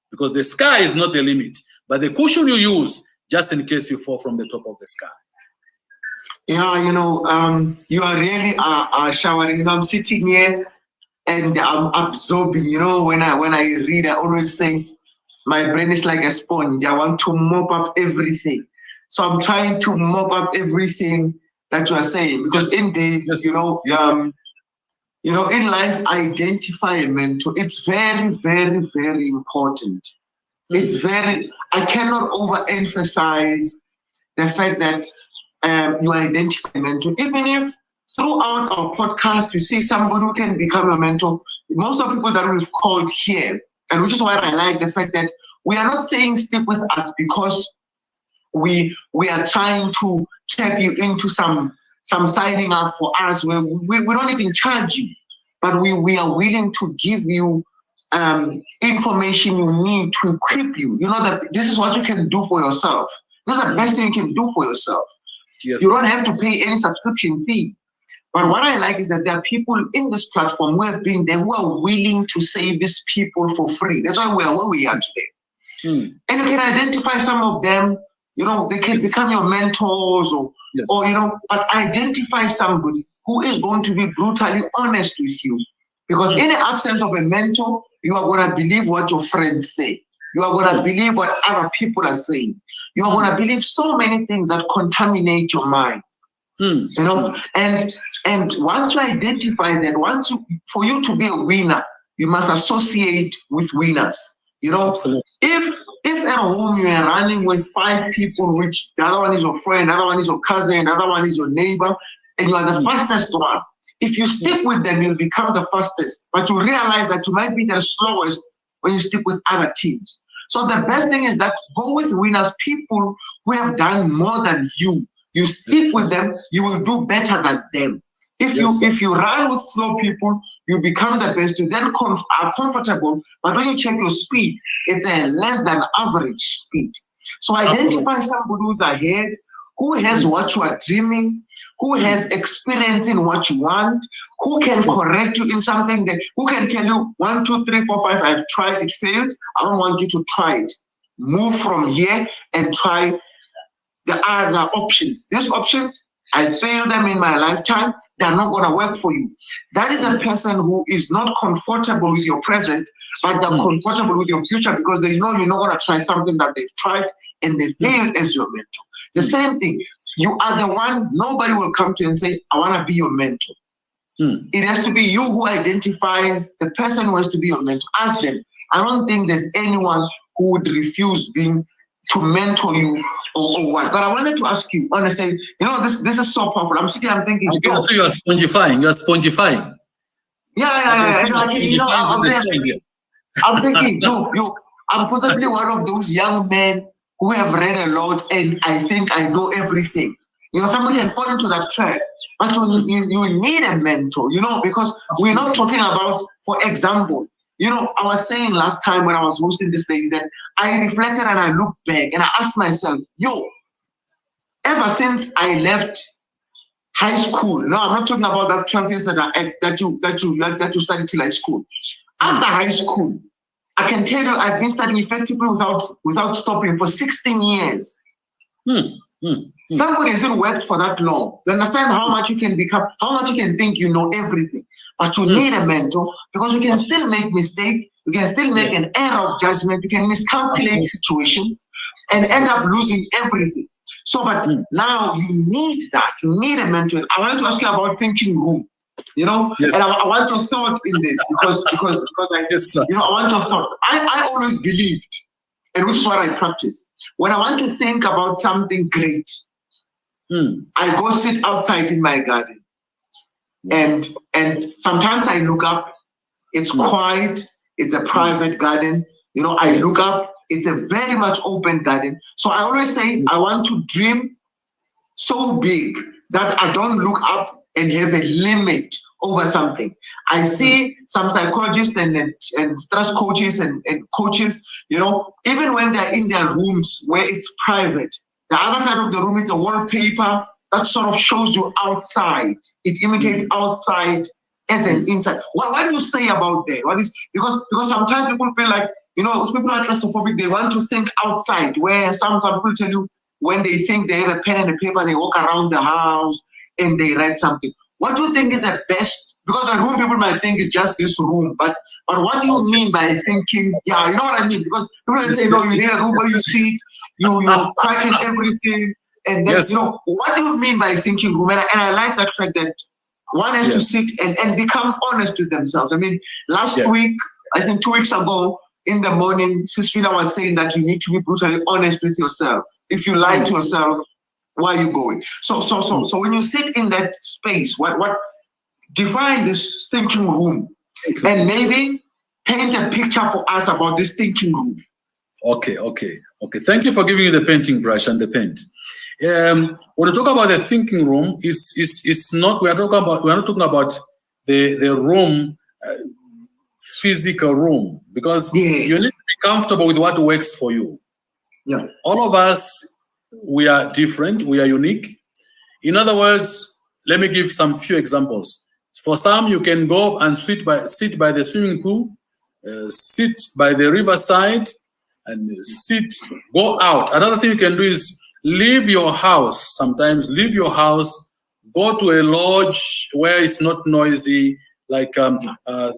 [SPEAKER 2] because the sky is not the limit, but the cushion you use just in case you fall from the top of the sky.
[SPEAKER 1] Yeah, you are really showering. I'm sitting here and I'm absorbing. When I read, I always say my brain is like a sponge. I want to mop up everything. So I'm trying to mop up everything that you are saying, because in life, identify a mentor. It's very, very, very important. I cannot overemphasize the fact that you identify a mentor. Even if throughout our podcast, you see somebody who can become a mentor, most of the people that we've called here, and which is why I like the fact that we are not saying stick with us because we are trying to tap you into some signing up for us where we don't even charge you, but we are willing to give you information you need to equip you. You know that this is what you can do for yourself. This is the best thing you can do for yourself.
[SPEAKER 2] Yes.
[SPEAKER 1] You don't have to pay any subscription fee. But what I like is that there are people in this platform who have been there who are willing to save these people for free. That's why we are where we are today. And you can identify some of them. They can become your mentors or but identify somebody who is going to be brutally honest with you. Because in the absence of a mentor, you are going to believe what your friends say. You are going to believe what other people are saying. You are going to believe so many things that contaminate your mind. And once you identify that, for you to be a winner, you must associate with winners.
[SPEAKER 2] Absolutely.
[SPEAKER 1] If at home you are running with 5 people, which the other one is your friend, the other one is your cousin, the other one is your neighbor, and you are the fastest one, if you stick with them, you'll become the fastest. But you realize that you might be the slowest when you stick with other teams. So the best thing is that go with winners, people who have done more than you. You stick with them, you will do better than them. If you run with slow people, you become the best. You then are comfortable, but when you check your speed, it's a less than average speed. So identify somebody who's ahead, who has what you are dreaming, who has experience in what you want, who can correct you in something, who can tell you 1, 2, 3, 4, 5, I've tried, it failed. I don't want you to try it. Move from here and try the other options. These options, I failed them in my lifetime. They're not going to work for you. That is a person who is not comfortable with your present, but they're comfortable with your future because they know you're not going to try something that they've tried and they failed as your mentor. The same thing. You are the one, nobody will come to you and say, I want to be your mentor. It has to be you who identifies the person who has to be your mentor. Ask them. I don't think there's anyone who would refuse to mentor you or what. But I wanted to ask you, honestly, this is so powerful. I'm sitting, I'm thinking.
[SPEAKER 2] So you are spongifying. You are spongifying.
[SPEAKER 1] I'm thinking, I'm possibly one of those young men who have read a lot and I think I know everything. Somebody can fall into that trap, but you need a mentor, because we're not talking about, for example, I was saying last time when I was hosting this thing that I reflected and I looked back and I asked myself, ever since I left high school, no, I'm not talking about that 12 years that you studied till high school. After high school, I can tell you I've been studying effectively without stopping for 16 years. Somebody hasn't worked for that long. You understand how much you can become, how much you can think you know everything. But you need a mentor because you can still make mistakes, you can still make an error of judgment, you can miscalculate situations and end up losing everything. So, but now you need that. You need a mentor. I wanted to ask you about thinking room. And I want your thought in this because I want your thought. I always believed, and which is what I practice. When I want to think about something great, I go sit outside in my garden, and sometimes I look up. It's quiet. It's a private garden. I look up. It's a very much open garden. So I always say I want to dream so big that I don't look up and have a limit over something. I see some psychologists and stress coaches and coaches, even when they're in their rooms where it's private, the other side of the room is a wallpaper that sort of shows you outside. It imitates outside as an inside. What do you say about that? What is because sometimes people feel like, people are claustrophobic, they want to think outside, where some people tell you when they think they have a pen and a paper, they walk around the house and they write something. What do you think is the best? Because a room people might think is just this room, but what do you mean by thinking? Yeah, you know what I mean? Because people will say, no, you need a room where you sit, you quieten everything, and then what do you mean by thinking room? And I like that fact that one has to sit and become honest with themselves. I mean, last week, I think 2 weeks ago, in the morning, Sistrina was saying that you need to be brutally honest with yourself. If you lie to yourself, where are you going? So when you sit in that space, what define this thinking room and maybe paint a picture for us about this thinking room.
[SPEAKER 2] Okay. Thank you for giving me the painting brush and the paint. When we talk about the thinking room, it's not we're not talking about the room, physical room, because you need to be comfortable with what works for you.
[SPEAKER 1] Yeah.
[SPEAKER 2] All of us, we are different, we are unique. In other words, let me give some few examples. For some, you can go and sit by the swimming pool, sit by the riverside, and go out. Another thing you can do is leave your house. Sometimes leave your house, go to a lodge where it's not noisy, like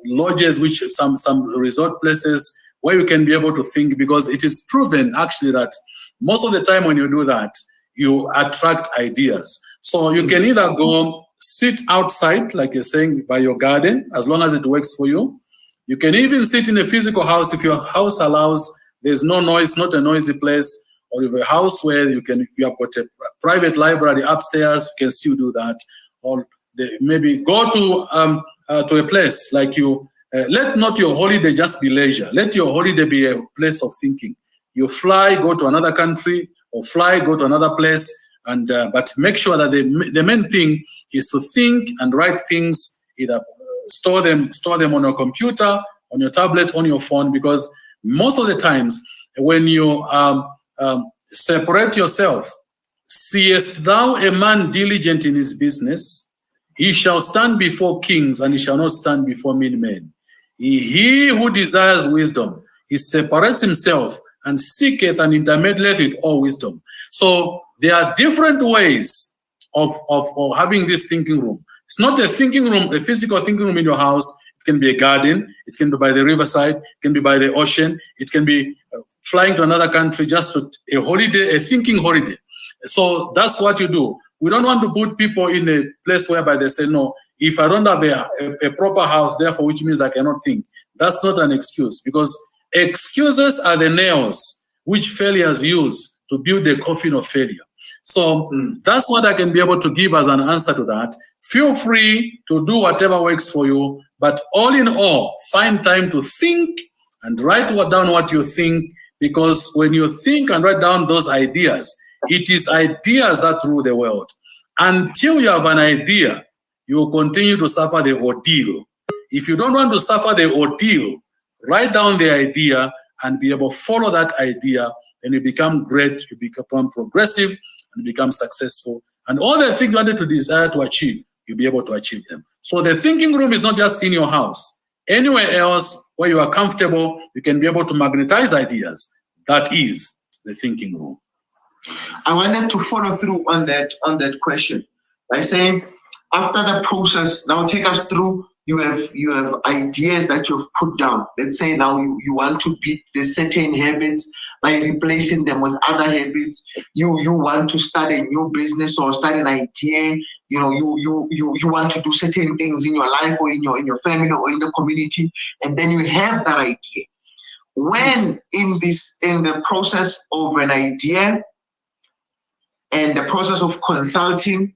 [SPEAKER 2] lodges, which some resort places where you can be able to think, because it is proven actually that most of the time when you do that, you attract ideas. So you can either go sit outside, like you're saying, by your garden, as long as it works for you. You can even sit in a physical house if your house allows, there's no noise, not a noisy place, or if a house where you have got a private library upstairs, you can still do that. Or maybe go to a place like let not your holiday just be leisure. Let your holiday be a place of thinking. You fly, go to another country, or fly, go to another place, and but make sure that the main thing is to think and write things. Either store them on your computer, on your tablet, on your phone, because most of the times when you separate yourself, seest thou a man diligent in his business, he shall stand before kings, and he shall not stand before mean men. He who desires wisdom, he separates himself and seeketh and intermeddleth with all wisdom. So there are different ways of having this thinking room. It's not a thinking room, a physical thinking room in your house. It can be a garden. It can be by the riverside. It can be by the ocean. It can be flying to another country, just to a holiday, a thinking holiday. So that's what you do. We don't want to put people in a place whereby they say, no, if I don't have a proper house, therefore, which means I cannot think. That's not an excuse, because excuses are the nails which failures use to build the coffin of failure. So that's what I can be able to give as an answer to that. Feel free to do whatever works for you, but all in all, find time to think and write down what you think, because when you think and write down those ideas, it is ideas that rule the world. Until you have an idea, you will continue to suffer the ordeal. If you don't want to suffer the ordeal, write down the idea and be able to follow that idea, and you become great, you become progressive, and become successful. And all the things you wanted to desire to achieve, you'll be able to achieve them. So the thinking room is not just in your house. Anywhere else where you are comfortable, you can be able to magnetize ideas. That is the thinking room.
[SPEAKER 1] I wanted to follow through on that question by saying, after the process, now take us through. You have ideas that you've put down. Let's say now you want to beat the certain habits by replacing them with other habits. You want to start a new business or start an idea. You want to do certain things in your life or in your family or in the community, and then you have that idea. When in the process of an idea and the process of consulting,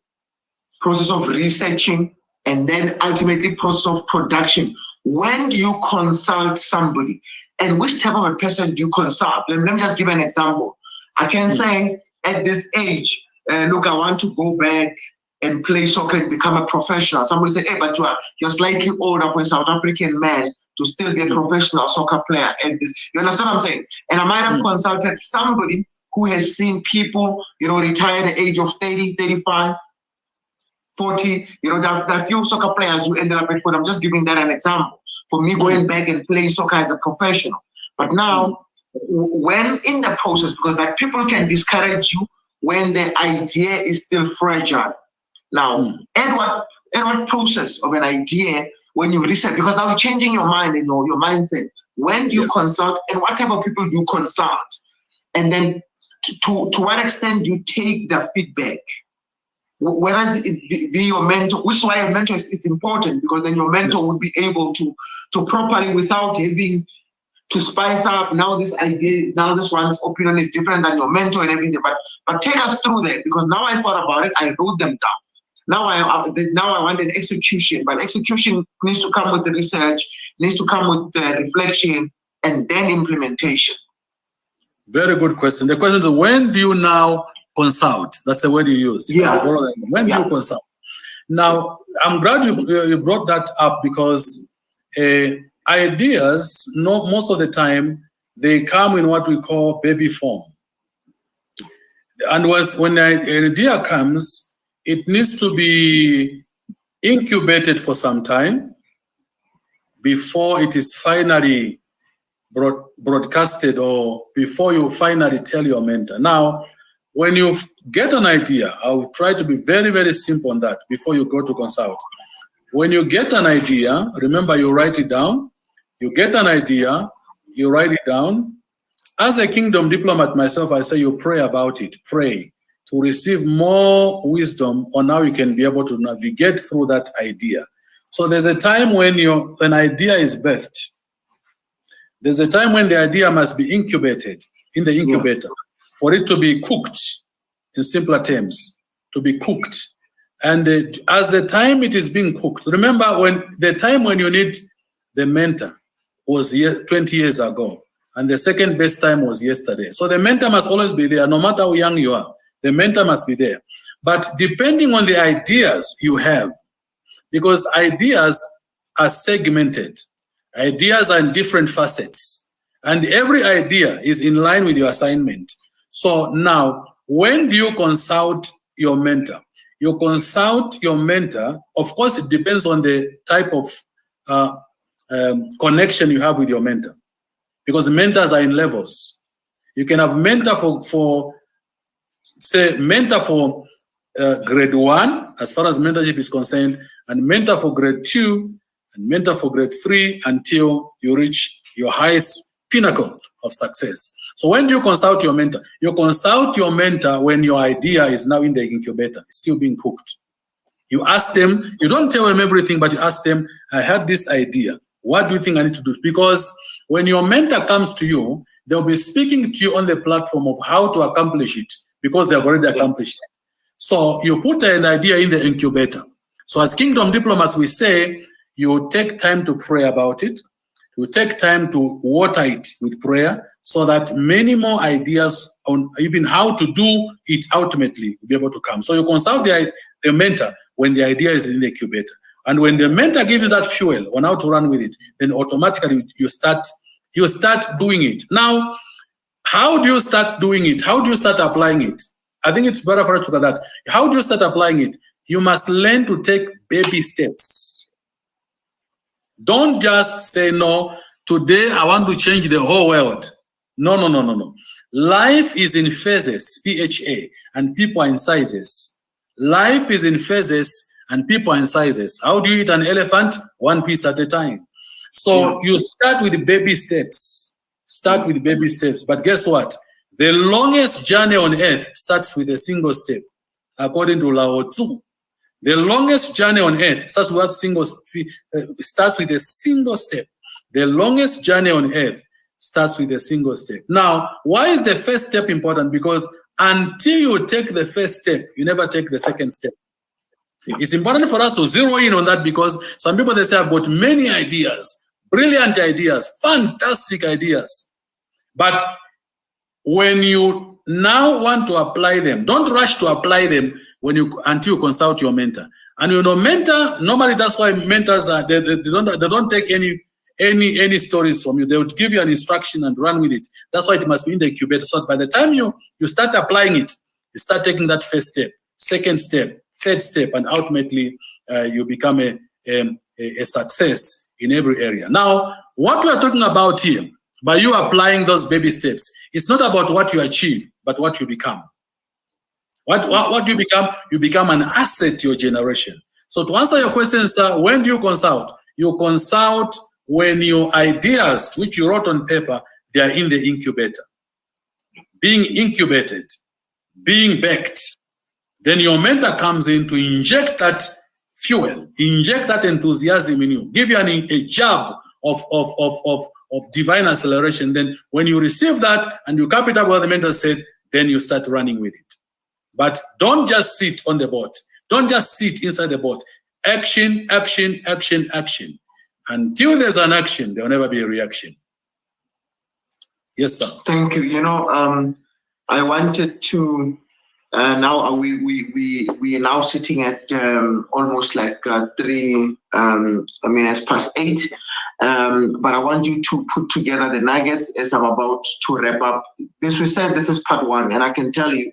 [SPEAKER 1] process of researching, and then ultimately process of production, when do you consult somebody, and which type of a person do you consult? Let me just give an example. I can say at this age, look, I want to go back and play soccer and become a professional. Somebody say, hey, but you're slightly older for a South African man to still be a professional soccer player. And this, you understand what I'm saying? And I might have consulted somebody who has seen people, retire at the age of 30, 35, 40, there are few soccer players who ended up at 40. I'm just giving that an example. For me, going back and playing soccer as a professional. But now, when in the process, because that people can discourage you when the idea is still fragile. Now, at what process of an idea when you research, because now you're changing your mind and your mindset. When do you consult, and what type of people do you consult? And then to what extent do you take the feedback? Whether it be your mentor, which is why your mentor is important, because then your mentor would be able to properly, without having to spice up, now this idea, now this one's opinion is different than your mentor and everything. But take us through that, because now I thought about it, I wrote them down. Now I want an execution, but execution needs to come with the research, needs to come with the reflection, and then implementation. Very good question. The question is, when do you now consult? That's the word you use. Yeah. When do you consult? Now, I'm glad you brought that up, because ideas, most of the time, they come in what we call baby form. And when an idea comes, it needs to be incubated for some time before it is finally broadcasted, or before you finally tell your mentor. Now, when you get an idea, I'll try to be very, very simple on that before you go to consult. When you get an idea, remember, you write it down. You get an idea, you write it down. As a kingdom diplomat myself, I say you pray about it. Pray to receive more wisdom on how you can be able to navigate through that idea. So there's a time when an idea is birthed. There's a time when the idea must be incubated in the incubator for it to be cooked, in simpler terms, to be cooked. And as the time it is being cooked, remember the time when you need the mentor was 20 years ago, and the second best time was yesterday. So the mentor must always be there, no matter how young you are. The mentor must be there. But depending on the ideas you have, because ideas are segmented, ideas are in different facets, and every idea is in line with your assignment. So now, when do you consult your mentor? You consult your mentor. Of course, it depends on the type of connection you have with your mentor, because mentors are in levels. You can have mentor for grade 1, as far as mentorship is concerned, and mentor for grade 2, and mentor for grade 3, until you reach your highest pinnacle of success. So when do you consult your mentor? You consult your mentor when your idea is now in the incubator, it's still being cooked. You ask them, you don't tell them everything, but you ask them, I had this idea. What do you think I need to do? Because when your mentor comes to you, they'll be speaking to you on the platform of how to accomplish it,
[SPEAKER 2] because they have already accomplished it. So you put an idea in the incubator. So as Kingdom Diplomats, we say you take time to pray about it. You take time to water it with prayer so that many more ideas on even how to do it ultimately will be able to come. So you consult the mentor when the idea is in the incubator. And when the mentor gives you that fuel on how to run with it, then automatically you start doing it. Now, how do you start doing it? How do you start applying it? I think it's better for us to look at that. How do you start applying it? You must learn to take baby steps. Don't just say, no, today I want to change the whole world. No. Life is in phases, PHA, and people are in sizes. Life is in phases and people are in sizes. How do you eat an elephant? One piece at a time. So you start with baby steps. Start with baby steps. But guess what? The longest journey on earth starts with a single step. According to Lao Tzu, the longest journey on earth starts with a single step. The longest journey on earth starts with a single step. Now, why is the first step important? Because until you take the first step, you never take the second step. It's important for us to zero in on that, because some people, they say, I've got many ideas, brilliant ideas, fantastic ideas. But when you now want to apply them, don't rush to apply them until you consult your mentor. And mentor, normally that's why mentors are, they don't take any stories from you. They would give you an instruction and run with it. That's why it must be in the incubator. So by the time you start applying it, you start taking that first step, second step, third step, and ultimately you become a success in every area. Now, what we are talking about here, by you applying those baby steps, it's not about what you achieve, but what you become. What you become? You become an asset to your generation. So to answer your question, sir, when do you consult? You consult when your ideas, which you wrote on paper, they are in the incubator, being incubated, being baked. Then your mentor comes in to inject that fuel, inject that enthusiasm in you, give you a jab of divine acceleration. Then when you receive that and you cap it up what the mentor said, then you start running with it. But don't just sit on the boat. Don't just sit inside the boat. Action, action, action, action. Until there's an action, there will never be a reaction. Yes, sir.
[SPEAKER 1] Thank you. I wanted to now we are now sitting at almost like 8:03. But I want you to put together the nuggets as I'm about to wrap up. This is part one, and I can tell you,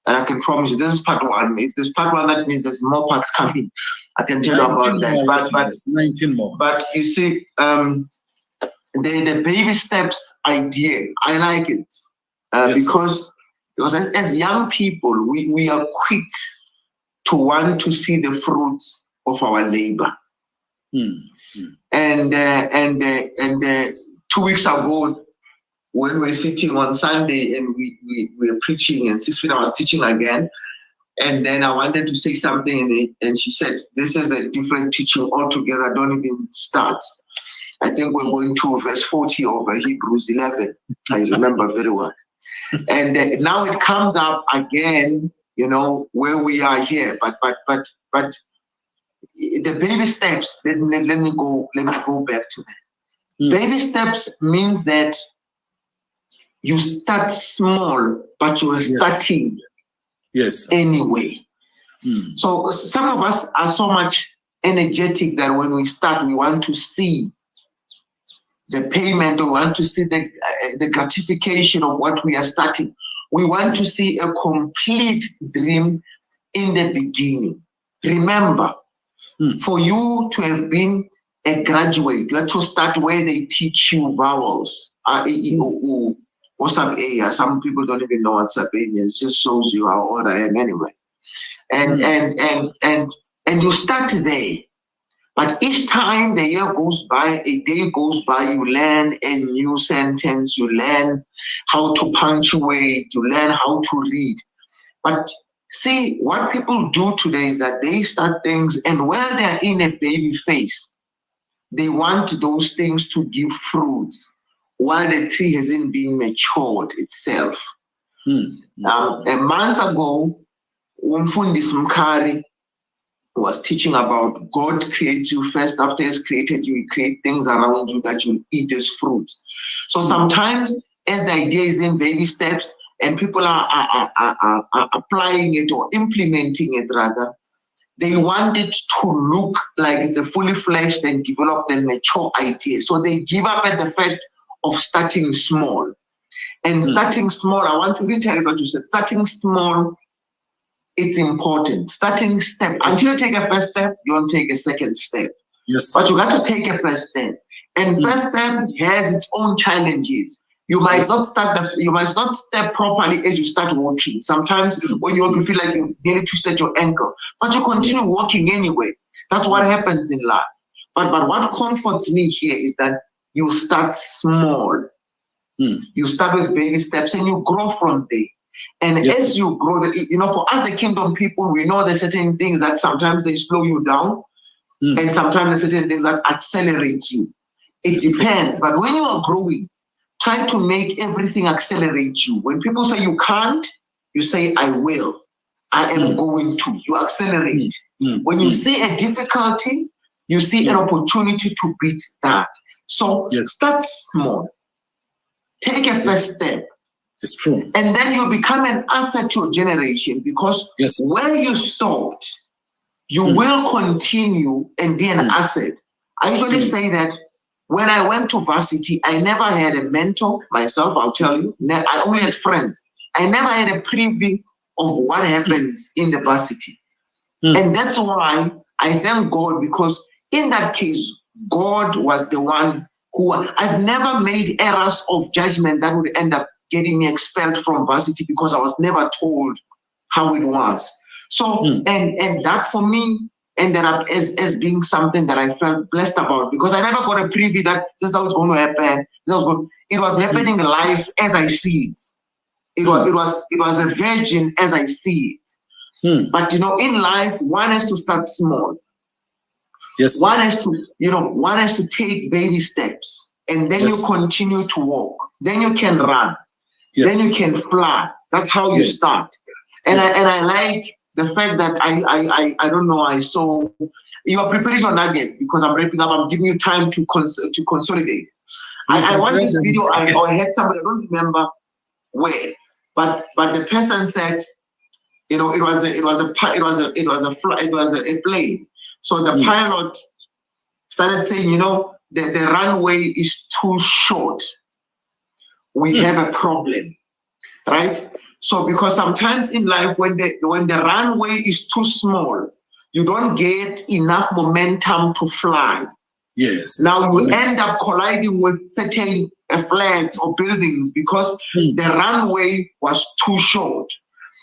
[SPEAKER 1] and I can promise you, this is part one. If there's part one, that means there's more parts coming. I can tell you about that. But
[SPEAKER 2] 19 more.
[SPEAKER 1] But you see, the baby steps idea, I like it
[SPEAKER 2] Yes,
[SPEAKER 1] because as young people, we are quick to want to see the fruits of our labor. And 2 weeks ago, when we were sitting on Sunday and we were preaching, and 6 feet I was teaching again, and then I wanted to say something, and she said, this is a different teaching altogether, don't even start. I think we're going to verse 40 of Hebrews 11. I remember very well. And now it comes up again, where we are here. But the baby steps, let me go back to that. Baby steps means that you start small, but you are starting anyway. So some of us are so much energetic that when we start, we want to see the payment, or want to see the gratification of what we are starting. We want to see a complete dream in the beginning. Remember, for you to have been a graduate, let's start where they teach you vowels. What's up, A? Some people don't even know what's up, A. It just shows you how old I am anyway. And you start there. But each time the year goes by, a day goes by, you learn a new sentence, you learn how to punctuate, you learn how to read. But see, what people do today is that they start things, and when they're in a baby phase, they want those things to give fruits while the tree hasn't been matured itself. A month ago, Umfundis Mkari was teaching about God creates you first. After He's created you, He creates things around you that you eat as fruit. So sometimes, as the idea is in baby steps, and people are applying it or implementing it rather, they want it to look like it's a fully fleshed and developed and mature idea. So they give up at the fact of starting small. And starting small, I want to reiterate what you said. Starting small, it's important. Starting step. Until you take a first step, you won't take a second step.
[SPEAKER 2] Yes.
[SPEAKER 1] But you got to take a first step. And first step has its own challenges. You might not step properly as you start walking. Sometimes when you walk, you feel like you've nearly twisted your ankle, but you continue walking anyway. That's what happens in life. But what comforts me here is that you start small. You start with baby steps and you grow from there. And as you grow, for us, the kingdom people, we know there's certain things that sometimes they slow you down, and sometimes there's certain things that accelerate you. It depends. But when you are growing, try to make everything accelerate you. When people say you can't, you say, I will. I am going to. You accelerate. When you see a difficulty, you see an opportunity to beat that. So start small. Take a first step.
[SPEAKER 2] It's true.
[SPEAKER 1] And then you become an asset to your generation, because where you stopped, you will continue and be an asset. I usually say that when I went to varsity, I never had a mentor myself, I'll tell you. I only had friends. I never had a preview of what happens in the varsity. And that's why I thank God, because in that case, God was the one who, I've never made errors of judgment that would end up getting me expelled from varsity, because I was never told how it was. So, and that for me ended up as being something that I felt blessed about, because I never got a preview that this is how it's going to happen. It was happening live as I see it. It was a virgin as I see it. But in life, one has to start small.
[SPEAKER 2] Yes.
[SPEAKER 1] One has to take baby steps, and then you continue to walk. Then you can run. Then you can fly. That's how you start. And I like the fact that I don't know, I saw you are preparing your nuggets, because I'm wrapping up. I'm giving you time to consolidate. I watched this video. I had somebody, I don't remember where, but the person said, it was a plane. So the pilot started saying, the runway is too short. We have a problem, right? So because sometimes in life, when the runway is too small, you don't get enough momentum to fly.
[SPEAKER 2] Yes.
[SPEAKER 1] Now you end up colliding with certain flags or buildings because the runway was too short.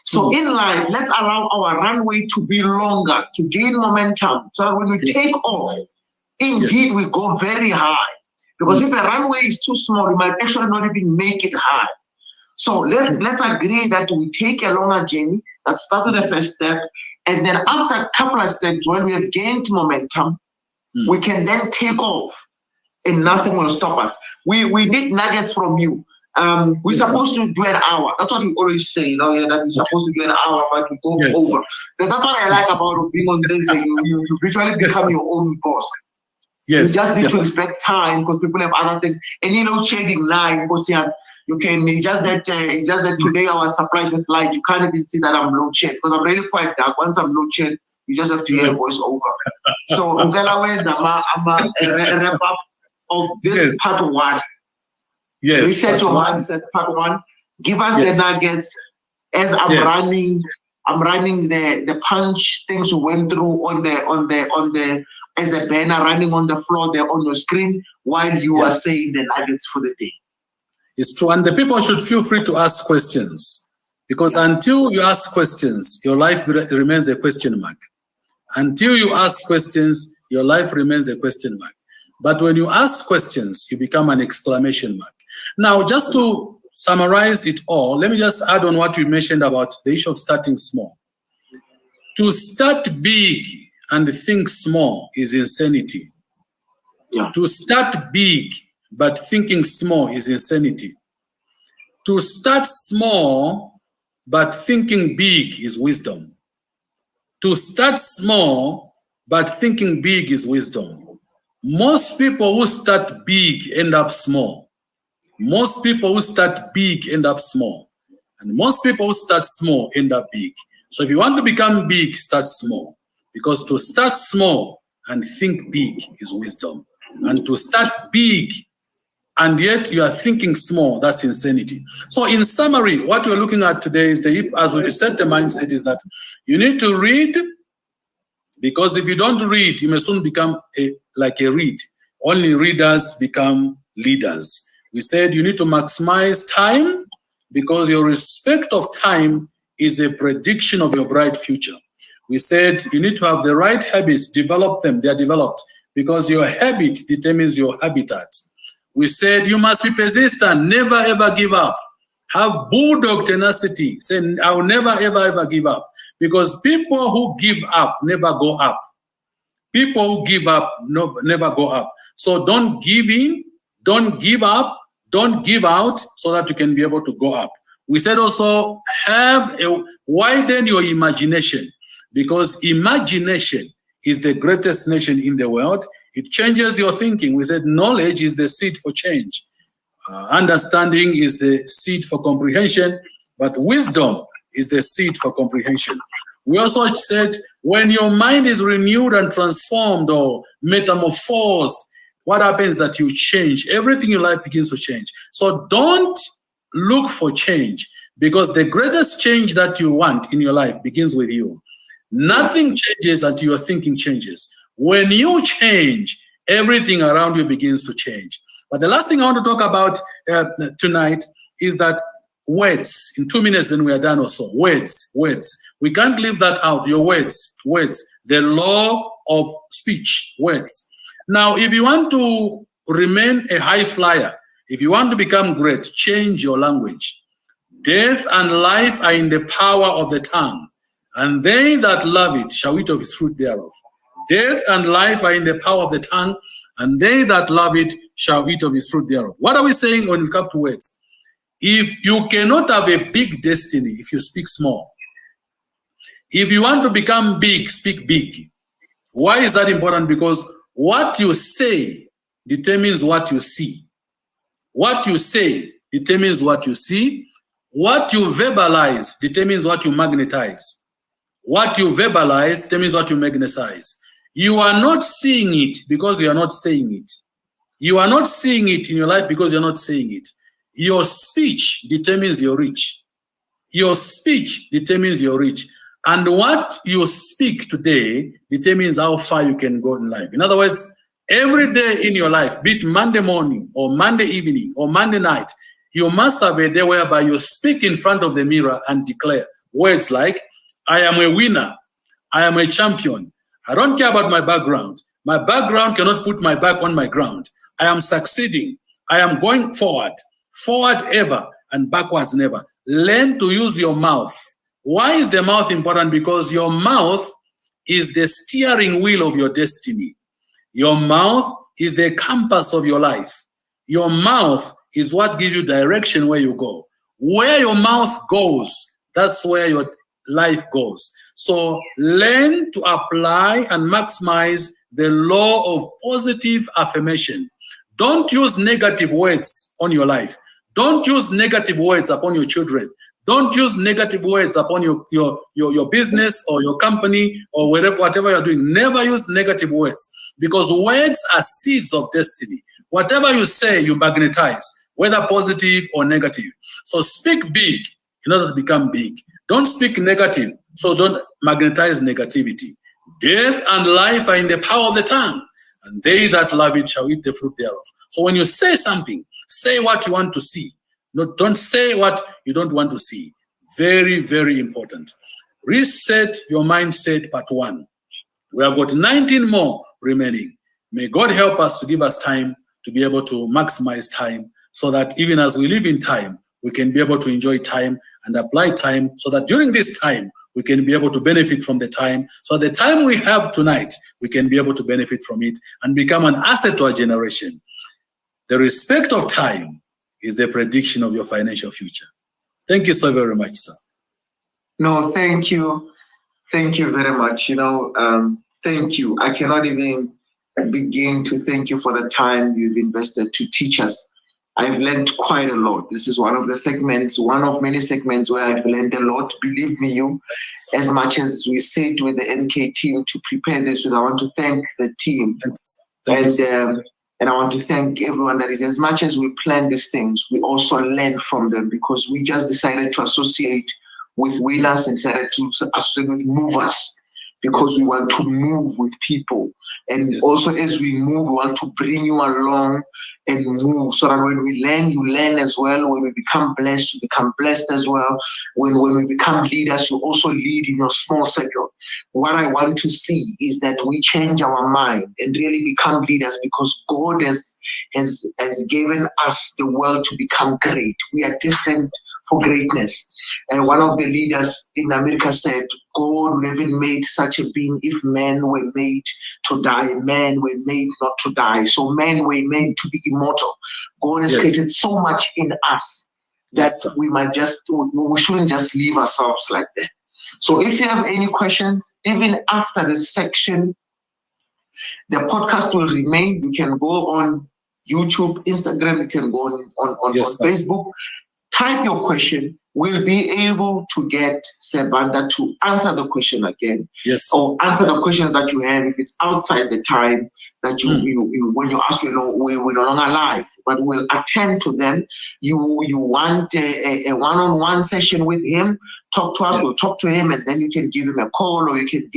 [SPEAKER 1] So in life, let's allow our runway to be longer, to gain momentum, so that when we take off, indeed we go very high. Because if a runway is too small, we might actually not even make it high. So let's agree that we take a longer journey. Let's start with the first step, and then after a couple of steps, when we have gained momentum, we can then take off, and nothing will stop us. We need nuggets from you. We're supposed to do an hour. That's what we always say, that we're supposed to do an hour, but we go over. That's what I like about being on this day. You visually become your own boss.
[SPEAKER 2] Yes.
[SPEAKER 1] You just need to respect time, because people have other things. And shading light, because you can, it's just that today I was supplied with light. You can't even see that I'm low shade, because I'm really quite dark. Once I'm low shade, you just have to hear a voice over. So I'm a wrap up of this part one.
[SPEAKER 2] Yes.
[SPEAKER 1] Reset your mindset, part one. Give us the nuggets. As I'm running the punch things we went through on the as a banner running on the floor there on your screen, while you are saying the nuggets for the day.
[SPEAKER 2] It's true, and the people should feel free to ask questions, because until you ask questions, your life remains a question mark. Until you ask questions, your life remains a question mark. But when you ask questions, you become an exclamation mark. Now, just to summarize it all, let me just add on what we mentioned about the issue of starting small. To start big and think small is insanity. To start big but thinking small is insanity. To start small but thinking big is wisdom. To start small, but thinking big is wisdom. Most people who start big end up small. Most people who start big end up small. And most people who start small end up big. So if you want to become big, start small. Because to start small and think big is wisdom. And to start big and yet you are thinking small, that's insanity. So in summary, what we're looking at today is, as we set the mindset, is that you need to read, because if you don't read, you may soon become like a reed. Only readers become leaders. We said you need to maximize time, because your respect of time is a prediction of your bright future. We said you need to have the right habits, develop them. They are developed because your habit determines your habitat. We said you must be persistent, never ever give up. Have bulldog tenacity. Say, I will never ever give up. Because people who give up never go up. People who give up never go up. So don't give in, don't give up, don't give out, so that you can be able to go up. We said also widen your imagination, because imagination is the greatest nation in the world. It changes your thinking. We said knowledge is the seed for change. Understanding is the seed for comprehension, but wisdom is the seed for comprehension. We also said when your mind is renewed and transformed or metamorphosed, what happens is that you change. Everything in life begins to change. So don't look for change, because the greatest change that you want in your life begins with you. Nothing changes until your thinking changes. When you change, everything around you begins to change. But the last thing I want to talk about tonight is that words. In 2 minutes, then we are done also. Words. We can't leave that out. Your words. The law of speech. Words. Now, if you want to remain a high flyer, if you want to become great, change your language. Death and life are in the power of the tongue, and they that love it shall eat of its fruit thereof. Death and life are in the power of the tongue, and they that love it shall eat of its fruit thereof. What are we saying when it comes to words? If you cannot have a big destiny if you speak small. If you want to become big, speak big. Why is that important? Because what you say determines what you see. What you say determines what you see. What you verbalize determines what you magnetize. What you verbalize determines what you magnetize. You are not seeing it because you are not saying it. You are not seeing it in your life because you're not saying it. Your speech determines your reach. Your speech determines your reach. And what you speak today determines how far you can go in life. In other words, every day in your life, be it Monday morning or Monday evening or Monday night, you must have a day whereby you speak in front of the mirror and declare words like, I am a winner. I am a champion. I don't care about my background. My background cannot put my back on my ground. I am succeeding. I am going forward. Forward ever and backwards never. Learn to use your mouth. Why is the mouth important? Because your mouth is the steering wheel of your destiny. Your mouth is the compass of your life. Your mouth is what gives you direction where you go. Where your mouth goes, that's where your life goes. So learn to apply and maximize the law of positive affirmation. Don't use negative words on your life. Don't use negative words upon your children. Don't use negative words upon your business or your company or whatever you're doing. Never use negative words, because words are seeds of destiny. Whatever you say, you magnetize, whether positive or negative. So speak big in order to become big. Don't speak negative, so don't magnetize negativity. Death and life are in the power of the tongue, and they that love it shall eat the fruit thereof. So when you say something, say what you want to see. No, don't say what you don't want to see. Very, very important. Reset your mindset, part 1. We have got 19 more remaining. May God help us to give us time to be able to maximize time, so that even as we live in time, we can be able to enjoy time and apply time, so that during this time, we can be able to benefit from the time. So the time we have tonight, we can be able to benefit from it and become an asset to our generation. The respect of time is the prediction of your financial future. Thank you so very much, sir.
[SPEAKER 1] No, thank you. Thank you very much. Thank you. I cannot even begin to thank you for the time you've invested to teach us. I've learned quite a lot. This is one of many segments where I've learned a lot. Believe me, as much as we sit with the NK team to prepare this, I want to thank the team. And I want to thank everyone that is, as much as we plan these things, we also learn from them, because we just decided to associate with winners and decided to associate with movers, because we want to move with people. And also, as we move, we want to bring you along and move, so that when we learn, you learn as well. When we become blessed, you become blessed as well. When we become leaders, you also lead in your small circle. What I want to see is that we change our mind and really become leaders, because God has given us the world to become great. We are destined for greatness. And one of the leaders in America said, God never made such a being if men were made to die. Men were made not to die. So men were made to be immortal. God has created so much in us that we shouldn't just leave ourselves like that. So if you have any questions, even after this section, the podcast will remain. You can go on YouTube, Instagram, you can go on Facebook. Type your question. We'll be able to get Banda to answer the question again. Or answer the questions that you have if it's outside the time that you when you ask, we're no longer live, but we'll attend to them. You want a one-on-one session with him, talk to us, we'll talk to him, and then you can give him a call, or you can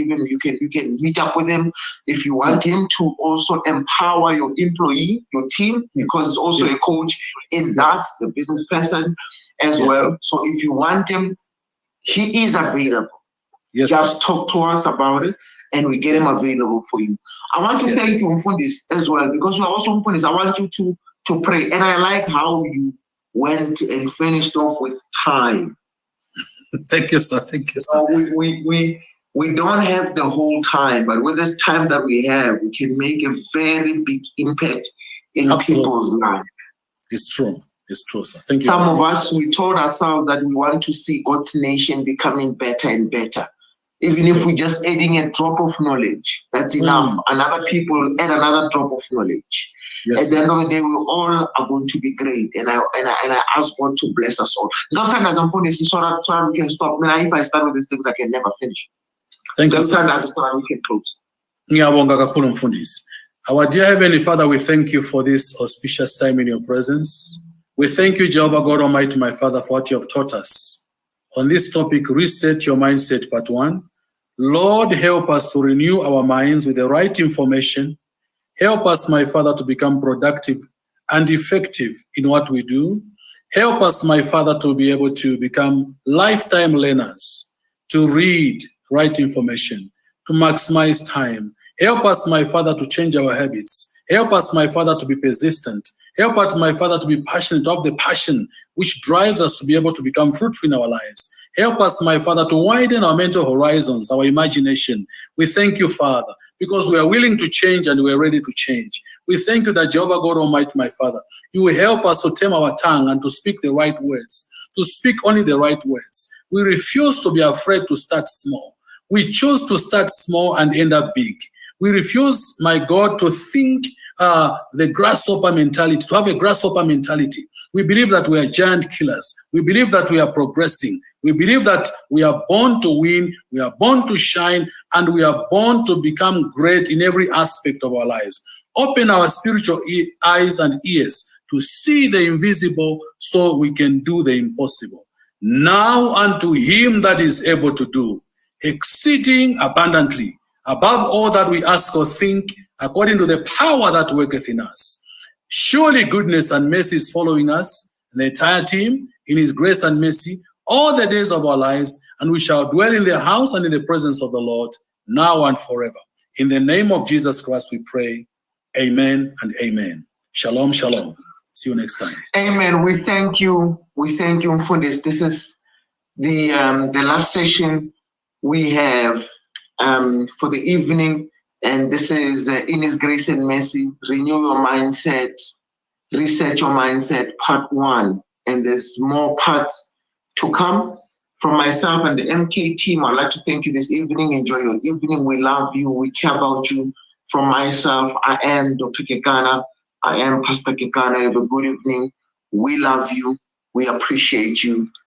[SPEAKER 1] meet up with him. If you want him to also empower your employee, your team, because he's also a coach in that, a business person as well. So if you want him, he is available. Just talk to us about it, and we get him available for you. I want to thank you for this as well, because you are also for this. I want you to pray, and I like how you went and finished off with time.
[SPEAKER 2] Thank you, sir. Thank you, sir.
[SPEAKER 1] We don't have the whole time, but with this time that we have, we can make a very big impact in people's lives.
[SPEAKER 2] It's true. It's true, sir. Thank you.
[SPEAKER 1] Some of us, we told ourselves that we want to see God's nation becoming better and better. Even if we're just adding a drop of knowledge, that's enough. Another people add another drop of knowledge. At the end of the day, we all are going to be great. And I ask God to bless us all. Sometimes I'm putting this so that we can stop. I mean, if I start with these things, I can never finish.
[SPEAKER 2] Thank you.
[SPEAKER 1] Sometimes we can close.
[SPEAKER 2] Our dear Heavenly Father, we thank you for this auspicious time in your presence. We thank you, Jehovah God Almighty, my Father, for what you have taught us. On this topic, Reset Your Mindset, Part 1. Lord, help us to renew our minds with the right information. Help us, my Father, to become productive and effective in what we do. Help us, my Father, to be able to become lifetime learners, to read right information, to maximize time. Help us, my Father, to change our habits. Help us, my Father, to be persistent. Help us, my Father, to be passionate of the passion which drives us to be able to become fruitful in our lives. Help us, my Father, to widen our mental horizons, our imagination. We thank you, Father, because we are willing to change and we are ready to change. We thank you that Jehovah God Almighty, my Father, you will help us to tame our tongue and to speak the right words, to speak only the right words. We refuse to be afraid to start small. We choose to start small and end up big. We refuse, my God, to think the grasshopper mentality, to have a grasshopper mentality. We believe that we are giant killers. We believe that we are progressing. We believe that we are born to win, we are born to shine, and we are born to become great in every aspect of our lives. Open our spiritual eyes and ears to see the invisible so we can do the impossible. Now unto him that is able to do exceeding abundantly, above all that we ask or think, according to the power that worketh in us. Surely goodness and mercy is following us, the entire team, in his grace and mercy, all the days of our lives, and we shall dwell in the house and in the presence of the Lord, now and forever. In the name of Jesus Christ we pray. Amen and amen. Shalom, shalom. See you next time.
[SPEAKER 1] Amen. We thank you. We thank you for this. This is the last session we have for the evening, and this is in his grace and mercy, renew your mindset, reset your mindset, part 1, and there's more parts to come From myself and the MK team, I'd like to thank you this evening. Enjoy your evening. We love you. We care about you. From myself, I am Dr. Kekana. I am Pastor Kekana. Have a good evening. We love you. We appreciate you.